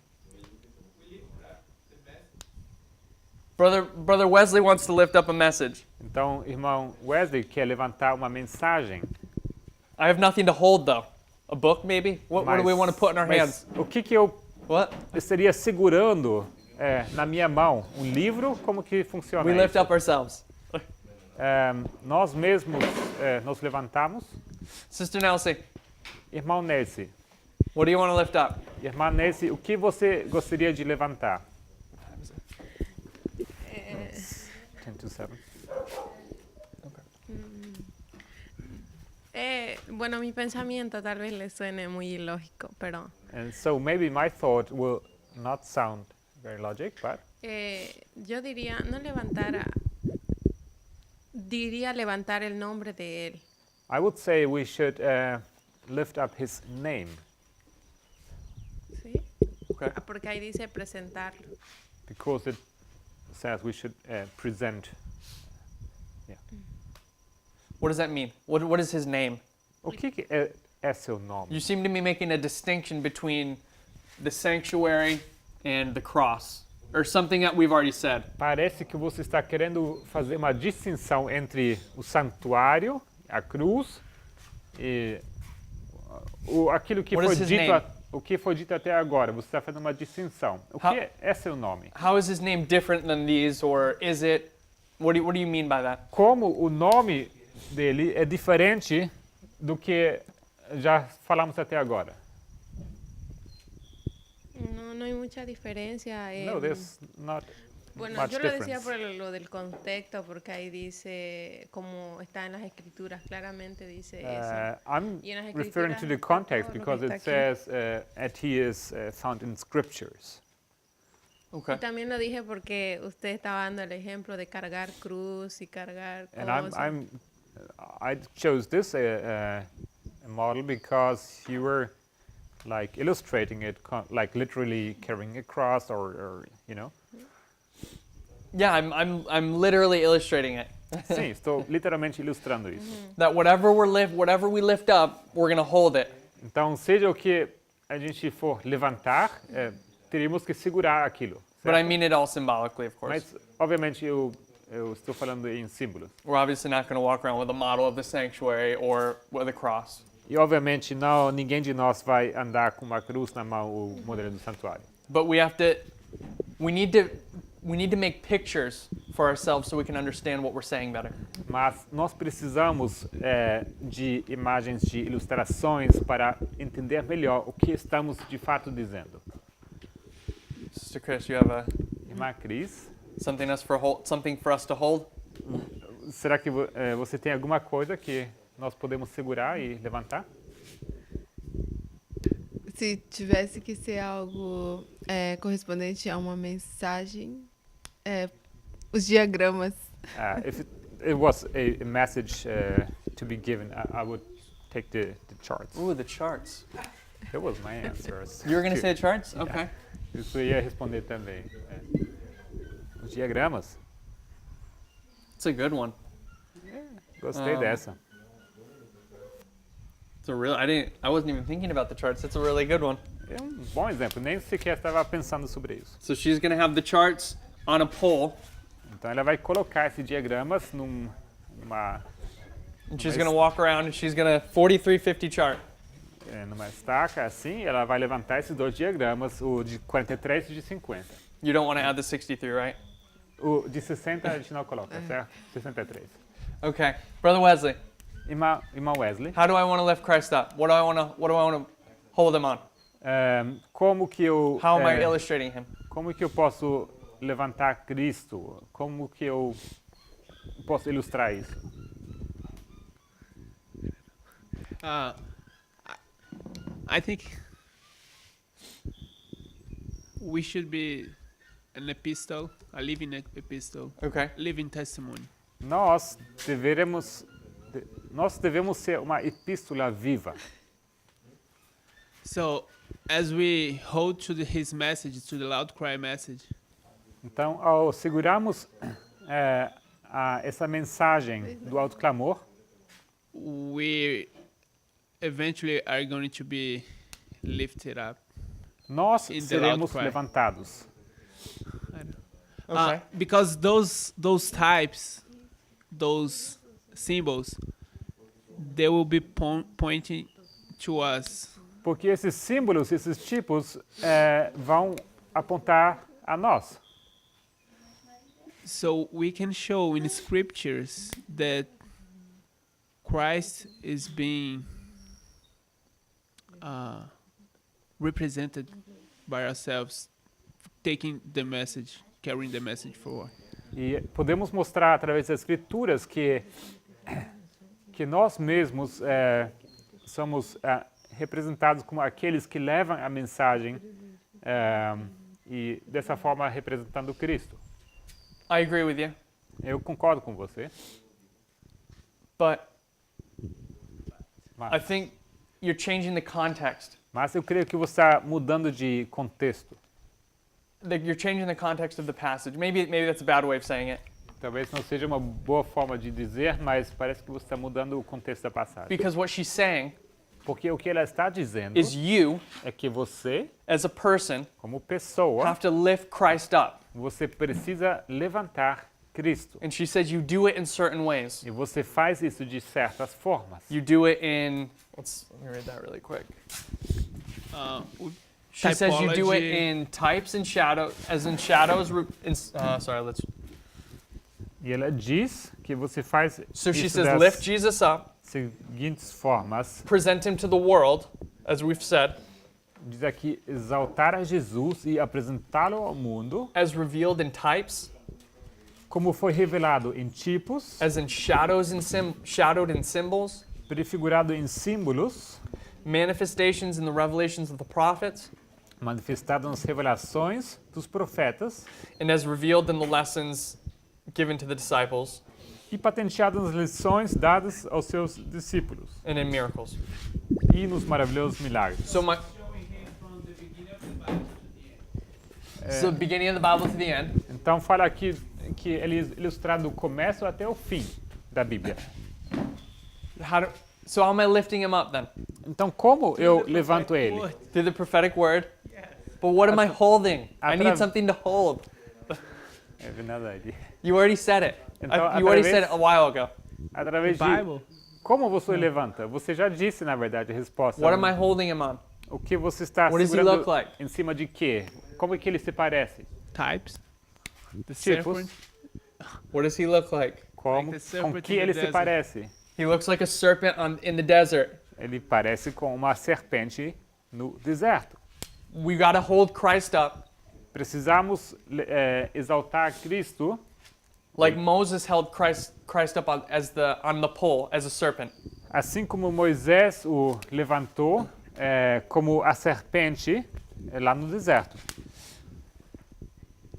Speaker 1: Brother Wesley wants to lift up a message.
Speaker 2: Então, irmão Wesley quer levantar uma mensagem.
Speaker 1: I have nothing to hold though. A book maybe? What do we want to put in our hands?
Speaker 2: O que eu
Speaker 1: What?
Speaker 2: estaria segurando na minha mão? Um livro? Como que funciona
Speaker 1: We
Speaker 2: isso?
Speaker 1: lift up ourselves.
Speaker 2: Nós mesmos nos levantamos.
Speaker 1: Sister Nelsie,
Speaker 2: Irmão Nelson,
Speaker 1: what do you want to lift up?
Speaker 2: irmã Nelson, o que você gostaria de levantar? 10 to 7.
Speaker 7: Bueno, mi pensamiento tal vez le suene muy ilógico, pero
Speaker 2: And so maybe my thought will not sound very logic, but
Speaker 7: yo diría levantar el nombre de él.
Speaker 2: I would say we should lift up his name,
Speaker 7: ¿Sí?
Speaker 1: Okay.
Speaker 7: Porque ahí dice presentarlo.
Speaker 2: because it says we should present.
Speaker 1: What does that mean? What is his name?
Speaker 2: O que é seu nome?
Speaker 1: You seem to be making a distinction between the sanctuary and the cross, or something that we've already said.
Speaker 2: Parece que você está querendo fazer uma distinção entre o santuário, a cruz, e aquilo que
Speaker 1: What
Speaker 2: foi
Speaker 1: is his
Speaker 2: dito,
Speaker 1: name?
Speaker 2: o que foi dito até agora. Você está fazendo uma distinção. O que é seu nome?
Speaker 1: How is his name different than these, or is it? What do you mean by that?
Speaker 2: Como o nome dele é diferente do que já falamos até agora?
Speaker 7: No hay mucha diferencia.
Speaker 2: No, there's not
Speaker 7: Bueno,
Speaker 2: much
Speaker 7: yo lo decía
Speaker 2: difference.
Speaker 7: por lo del contexto, porque ahí dice, como está en las escrituras, claramente dice eso.
Speaker 2: I'm
Speaker 7: Y en las
Speaker 2: referring
Speaker 7: escrituras
Speaker 2: to the
Speaker 7: está
Speaker 2: context
Speaker 7: todo lo
Speaker 2: because
Speaker 7: que
Speaker 2: it
Speaker 7: está aquí.
Speaker 2: says that he is found in scriptures.
Speaker 1: Okay.
Speaker 7: Y también lo dije porque usted estaba dando el ejemplo de cargar cruz y cargar
Speaker 2: And
Speaker 7: cosas.
Speaker 2: I chose this model because you were like illustrating it, like literally carrying a cross, or you know.
Speaker 1: Yeah, I'm literally illustrating it.
Speaker 2: Sim, estou literalmente ilustrando isso.
Speaker 1: That whatever we lift up, we're gonna hold it.
Speaker 2: Então, seja o que a gente for levantar, teríamos que segurar aquilo.
Speaker 1: But I
Speaker 2: certo?
Speaker 1: mean it all symbolically, of course.
Speaker 2: Mas, obviamente, eu estou falando em símbolos.
Speaker 1: We're obviously not gonna walk around with a model of the sanctuary or with a cross.
Speaker 2: E obviamente ninguém de nós vai andar com uma cruz na mão, o modelo do santuário.
Speaker 1: But we need to make pictures for ourselves so we can understand what we're saying better.
Speaker 2: Mas nós precisamos de imagens, de ilustrações para entender melhor o que estamos de fato dizendo.
Speaker 1: Sister Chris, you have
Speaker 2: Irmã Cris,
Speaker 1: something for us to hold?
Speaker 2: será que você tem alguma coisa que nós podemos segurar e levantar?
Speaker 3: Se tivesse que ser algo correspondente a uma mensagem, os diagramas.
Speaker 2: If it was a message to be given, I would take the charts.
Speaker 1: Ooh, the charts.
Speaker 2: That was my answers.
Speaker 1: You were going to say the charts? Okay.
Speaker 2: Isso eu ia responder também. Os diagramas.
Speaker 1: It's a good one.
Speaker 2: Gostei dessa.
Speaker 1: It's a real. I wasn't even thinking about the charts. It's a really good one.
Speaker 2: É bom exemplo. Nem sequer estava pensando sobre isso.
Speaker 1: So she's going to have the charts on a pole.
Speaker 2: Então ela vai colocar esses diagramas numa.
Speaker 1: And she's going to walk around and she's going to 4350 chart.
Speaker 2: Numa estaca assim, ela vai levantar esses dois diagramas, o de 43 e o de 50.
Speaker 1: You don't want to add the 63, right?
Speaker 2: O de 60 a gente não coloca, certo? 63.
Speaker 1: Okay. Brother Wesley.
Speaker 2: Irmã Wesley.
Speaker 1: How do I want to lift Christ up? What do I want to hold him on?
Speaker 2: Como que eu
Speaker 1: How am I illustrating him?
Speaker 2: Como que eu posso levantar Cristo? Como que eu posso ilustrar isso?
Speaker 11: I think we should be an epistle, a living epistle,
Speaker 1: Okay.
Speaker 11: living testimony.
Speaker 2: Nós devemos ser uma epístola viva.
Speaker 11: So, as we hold to his message, to the loud cry message,
Speaker 2: Então, ao segurarmos essa mensagem do alto clamor,
Speaker 11: we eventually are going to be lifted up.
Speaker 2: nós
Speaker 11: In the
Speaker 2: seremos
Speaker 11: loud cry.
Speaker 2: levantados.
Speaker 1: Okay.
Speaker 11: Because those types, those symbols, they will be pointing to us.
Speaker 2: Porque esses símbolos, esses tipos, vão apontar a nós.
Speaker 11: So we can show in scriptures that Christ is being represented by ourselves, taking the message, carrying the message forward.
Speaker 2: E podemos mostrar através das escrituras que nós mesmos somos representados como aqueles que levam a mensagem e dessa forma representando Cristo.
Speaker 1: I agree with you.
Speaker 2: Eu concordo com você.
Speaker 1: But
Speaker 2: Mas,
Speaker 1: I think you're changing the context.
Speaker 2: mas eu creio que você está mudando de contexto.
Speaker 1: You're changing the context of the passage. Maybe that's a bad way of saying it.
Speaker 2: Talvez não seja uma boa forma de dizer, mas parece que você está mudando o contexto da passagem.
Speaker 1: Because what she's saying
Speaker 2: Porque o que ela está dizendo
Speaker 1: is you,
Speaker 2: é que você,
Speaker 1: as a person,
Speaker 2: como pessoa,
Speaker 1: have to lift Christ up.
Speaker 2: você precisa levantar Cristo.
Speaker 1: And she says you do it in certain ways.
Speaker 2: E você faz isso de certas formas.
Speaker 1: You do it in, let me read that really quick. She says you do it
Speaker 11: Typology.
Speaker 1: in types and shadows, as in shadows.
Speaker 2: E ela diz que você faz
Speaker 1: So she
Speaker 2: isso
Speaker 1: says
Speaker 2: das
Speaker 1: lift Jesus up,
Speaker 2: seguintes formas.
Speaker 1: present him to the world, as we've said,
Speaker 2: Diz aqui, exaltar a Jesus e apresentá-lo ao mundo,
Speaker 1: as revealed in types,
Speaker 2: como foi revelado em tipos,
Speaker 1: as in shadows and shadowed in symbols,
Speaker 2: prefigurado em símbolos,
Speaker 1: manifestations in the revelations of the prophets,
Speaker 2: manifestado nas revelações dos profetas
Speaker 1: and as revealed in the lessons given to the disciples
Speaker 2: e patenteado nas lições dadas aos seus discípulos
Speaker 1: and in miracles.
Speaker 2: e nos maravilhosos milagres.
Speaker 1: So so beginning of the Bible to the end.
Speaker 2: Então fala aqui que ele é ilustrado do começo até o fim da Bíblia.
Speaker 1: So how am I lifting him up then?
Speaker 2: Então como eu levanto ele?
Speaker 1: Through the prophetic word. But what am I holding? I need
Speaker 2: Atra-
Speaker 1: something to hold.
Speaker 2: É verdade.
Speaker 1: You already said it.
Speaker 2: Então,
Speaker 1: You already
Speaker 2: através-
Speaker 1: said it a while ago.
Speaker 2: Através
Speaker 11: The Bible.
Speaker 2: Como você levanta? Você já disse, na verdade, a resposta.
Speaker 1: What am I holding him on?
Speaker 2: O que você está
Speaker 1: What does he
Speaker 2: segurando
Speaker 1: look like?
Speaker 2: em cima de quê? Como é que ele se parece?
Speaker 11: Types. The
Speaker 2: Tipos.
Speaker 11: serpent.
Speaker 1: What does he look like?
Speaker 2: Como,
Speaker 11: the
Speaker 2: com
Speaker 11: serpent
Speaker 2: que
Speaker 11: in the
Speaker 2: ele se
Speaker 11: desert.
Speaker 2: parece?
Speaker 1: He looks like a serpent in the desert.
Speaker 2: Ele parece com uma serpente no deserto.
Speaker 1: We got to hold Christ up
Speaker 2: Precisamos exaltar Cristo
Speaker 1: like Moses held Christ up on the pole as a serpent.
Speaker 2: assim como Moisés o levantou como a serpente lá no deserto.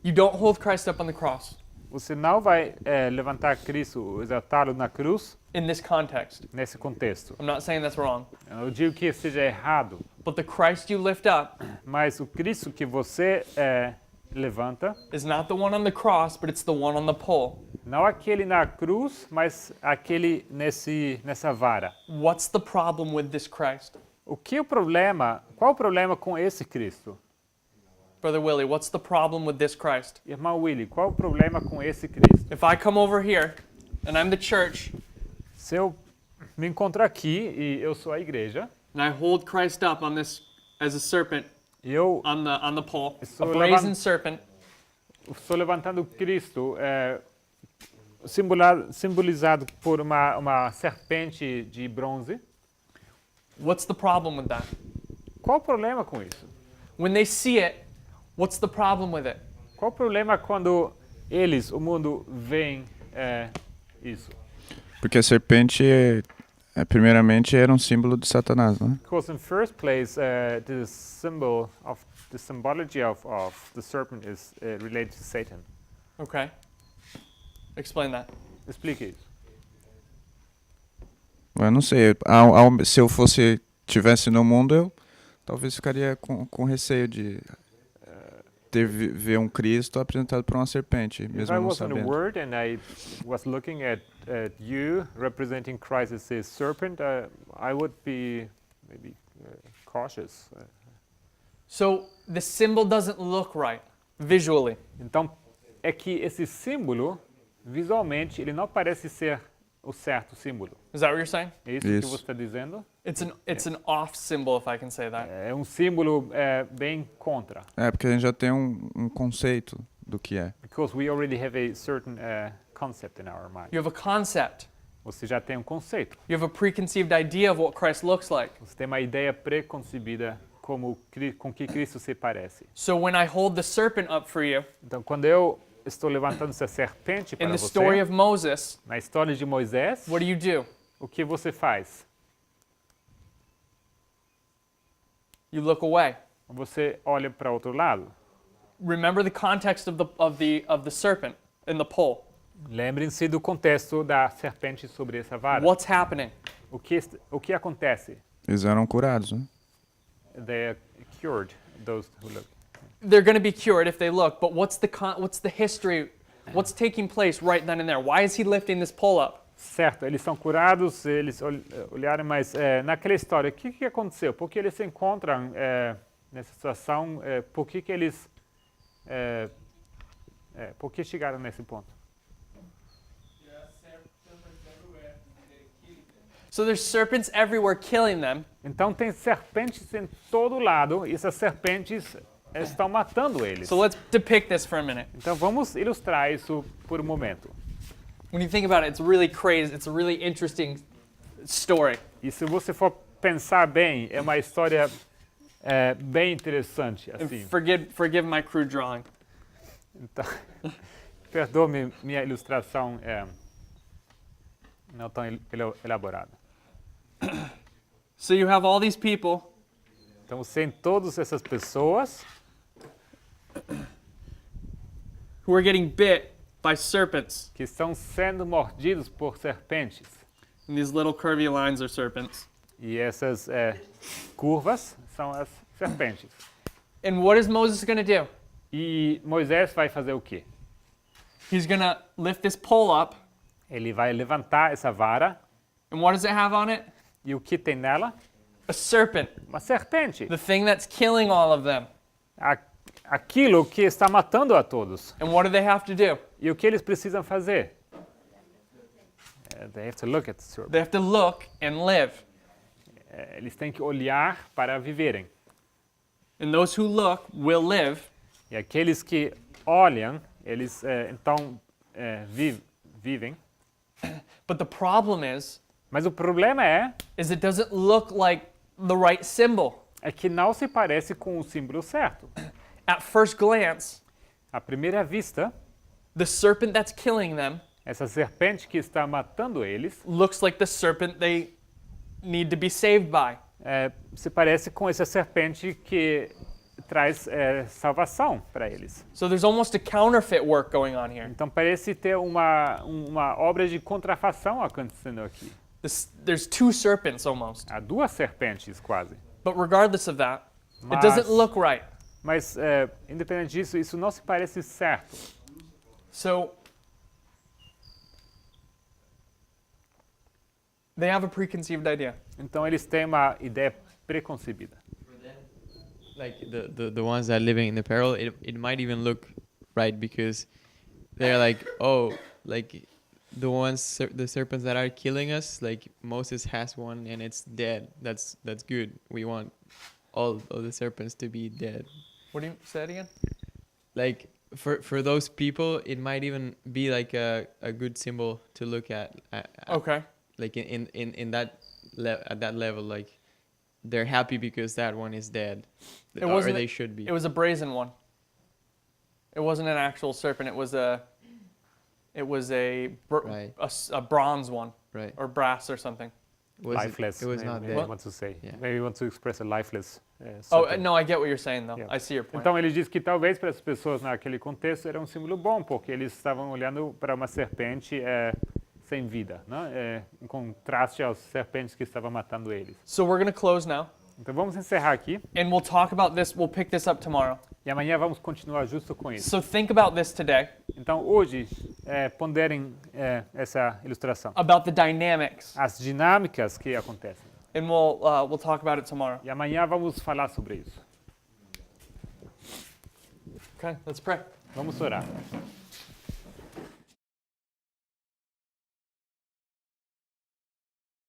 Speaker 1: You don't hold Christ up on the cross
Speaker 2: Você não vai levantar Cristo, exaltá-lo na cruz
Speaker 1: in this context.
Speaker 2: nesse contexto.
Speaker 1: I'm not saying that's wrong.
Speaker 2: Eu digo que seja errado,
Speaker 1: But the Christ you lift up
Speaker 2: mas o Cristo que você levanta,
Speaker 1: is not the one on the cross, but it's the one on the pole.
Speaker 2: não aquele na cruz, mas aquele nessa vara.
Speaker 1: What's the problem with this Christ?
Speaker 2: Qual o problema com esse Cristo?
Speaker 1: Brother Willie, what's the problem with this Christ?
Speaker 2: Irmão Willy, qual o problema com esse Cristo?
Speaker 1: If I come over here and I'm the church
Speaker 2: Se eu me encontro aqui e eu sou a igreja,
Speaker 1: and I hold Christ up on this as a serpent
Speaker 2: e eu
Speaker 1: on the pole, a
Speaker 2: Estou
Speaker 1: brazen serpent,
Speaker 2: estou levantando Cristo simbolizado por uma serpente de bronze,
Speaker 1: what's the problem with that?
Speaker 2: qual o problema com isso?
Speaker 1: When they see it, what's the problem with it?
Speaker 2: Qual o problema quando o mundo, vê isso?
Speaker 6: Porque a serpente, primeiramente, era um símbolo de Satanás, né?
Speaker 2: Because in first place, the symbology of the serpent is related to Satan.
Speaker 1: Okay. Explain that.
Speaker 2: Explique isso.
Speaker 6: Eu não sei, se eu tivesse no mundo, eu talvez ficaria com receio de ver um Cristo apresentado por uma serpente,
Speaker 2: If
Speaker 6: mesmo
Speaker 2: I
Speaker 6: não
Speaker 2: was in the
Speaker 6: sabendo.
Speaker 2: Word and I was looking at you representing Christ as a serpent, I would be maybe cautious.
Speaker 1: So the symbol doesn't look right visually.
Speaker 2: Então, é que esse símbolo, visualmente, ele não parece ser o certo símbolo.
Speaker 1: Is that what you're saying?
Speaker 2: É isso que
Speaker 6: Isso.
Speaker 2: você está dizendo?
Speaker 1: It's an off symbol, if I can say that.
Speaker 2: É um símbolo bem contra.
Speaker 6: Porque a gente já tem um conceito do que é.
Speaker 2: Because we already have a certain concept in our mind.
Speaker 1: You have a concept.
Speaker 2: Você já tem um conceito.
Speaker 1: You have a preconceived idea of what Christ looks like.
Speaker 2: Você tem uma ideia preconcebida com que Cristo se parece.
Speaker 1: So when I hold the serpent up for you,
Speaker 2: Então, quando eu estou levantando essa serpente
Speaker 1: in
Speaker 2: para
Speaker 1: the
Speaker 2: você,
Speaker 1: story of Moses,
Speaker 2: na história de Moisés,
Speaker 1: what do?
Speaker 2: o que você faz?
Speaker 1: You look away.
Speaker 2: Você olha para outro lado.
Speaker 1: Remember the context of the serpent in the pole.
Speaker 2: Lembrem-se do contexto da serpente sobre essa vara.
Speaker 1: What's happening?
Speaker 2: O que acontece?
Speaker 6: Eles eram curados, né?
Speaker 2: They are cured, those who look.
Speaker 1: They're going to be cured if they look, but what's the history? What's taking place right then and there? Why is he lifting this pole up?
Speaker 2: Certo, eles são curados, eles olharam, mas naquela história, o que aconteceu? Por que eles se encontram nessa situação? Por que eles... por que chegaram nesse ponto?
Speaker 1: So there's serpents everywhere killing them.
Speaker 2: Então tem serpentes em todo lado e essas serpentes estão matando eles.
Speaker 1: So let's depict this for a minute.
Speaker 2: Então vamos ilustrar isso por um momento.
Speaker 1: When you think about it, it's really crazy. It's a really interesting story.
Speaker 2: E se você for pensar bem, é uma história bem interessante.
Speaker 1: And
Speaker 2: Assim.
Speaker 1: forgive my crude drawing.
Speaker 2: Então, perdoe minha ilustração não tão elaborada.
Speaker 1: So you have all these people
Speaker 2: Então você tem todas essas pessoas
Speaker 1: who are getting bit by serpents.
Speaker 2: que estão sendo mordidos por serpentes.
Speaker 1: And these little curvy lines are serpents.
Speaker 2: E essas curvas são as serpentes.
Speaker 1: And what is Moses going to do?
Speaker 2: E Moisés vai fazer o quê?
Speaker 1: He's going to lift this pole up.
Speaker 2: Ele vai levantar essa vara.
Speaker 1: And what does it have on it?
Speaker 2: E o que tem nela?
Speaker 1: A serpent.
Speaker 2: Uma serpente.
Speaker 1: The thing that's killing all of them.
Speaker 2: Aquilo que está matando a todos.
Speaker 1: And what do they have to do?
Speaker 2: E o que eles precisam fazer? They have to look at the serpent.
Speaker 1: They have to look and live.
Speaker 2: Eles têm que olhar para viverem.
Speaker 1: And those who look will live.
Speaker 2: E aqueles que olham, eles então vivem.
Speaker 1: But the problem is
Speaker 2: Mas o problema
Speaker 1: it doesn't look like the right symbol.
Speaker 2: é que não se parece com o símbolo certo.
Speaker 1: At first glance,
Speaker 2: À primeira vista,
Speaker 1: the serpent that's killing them
Speaker 2: essa serpente que está matando eles
Speaker 1: looks like the serpent they need to be saved by.
Speaker 2: se parece com essa serpente que traz salvação para eles.
Speaker 1: So there's almost a counterfeit work going on here.
Speaker 2: Então parece ter uma obra de contrafação acontecendo aqui.
Speaker 1: There's two serpents almost.
Speaker 2: Há duas serpentes quase.
Speaker 1: But regardless of that, it
Speaker 2: Mas-
Speaker 1: doesn't look right.
Speaker 2: Mas independente disso, isso não se parece certo.
Speaker 1: So they have a preconceived idea.
Speaker 2: Então eles têm uma ideia preconcebida.
Speaker 5: Like the ones that are living in the peril, it might even look right because they're like, oh, like the serpents that are killing us, like Moses has one and it's dead. That's good. We want all of the serpents to be dead.
Speaker 1: What do you say it again?
Speaker 5: Like for those people, it might even be like a good symbol to look at.
Speaker 1: Okay.
Speaker 5: Like in that at that level, like they're happy because that one is dead, or they should be.
Speaker 1: It was a brazen one. It wasn't an actual serpent. It was a
Speaker 5: Right.
Speaker 1: a bronze one,
Speaker 5: Right.
Speaker 1: or brass or something.
Speaker 2: Lifeless.
Speaker 5: It was
Speaker 2: maybe,
Speaker 5: not
Speaker 2: maybe
Speaker 5: dead.
Speaker 2: you want to say.
Speaker 5: Yeah.
Speaker 2: Maybe you want to express a lifeless
Speaker 1: Oh
Speaker 2: serpent.
Speaker 1: no, I get what you're saying though.
Speaker 2: Yeah.
Speaker 1: I see your point.
Speaker 2: Então ele diz que talvez para as pessoas naquele contexto era um símbolo bom, porque eles estavam olhando para uma serpente sem vida, né? Em contraste às serpentes que estavam matando eles.
Speaker 1: So we're gonna close now,
Speaker 2: Então vamos encerrar aqui
Speaker 1: and we'll talk about this. We'll pick this up tomorrow.
Speaker 2: e amanhã vamos continuar justo com isso.
Speaker 1: So think about this today,
Speaker 2: Então hoje ponderem essa ilustração,
Speaker 1: about the dynamics,
Speaker 2: as dinâmicas que acontecem.
Speaker 1: and we'll talk about it tomorrow.
Speaker 2: E amanhã vamos falar sobre isso.
Speaker 1: Okay, let's pray.
Speaker 2: Vamos orar.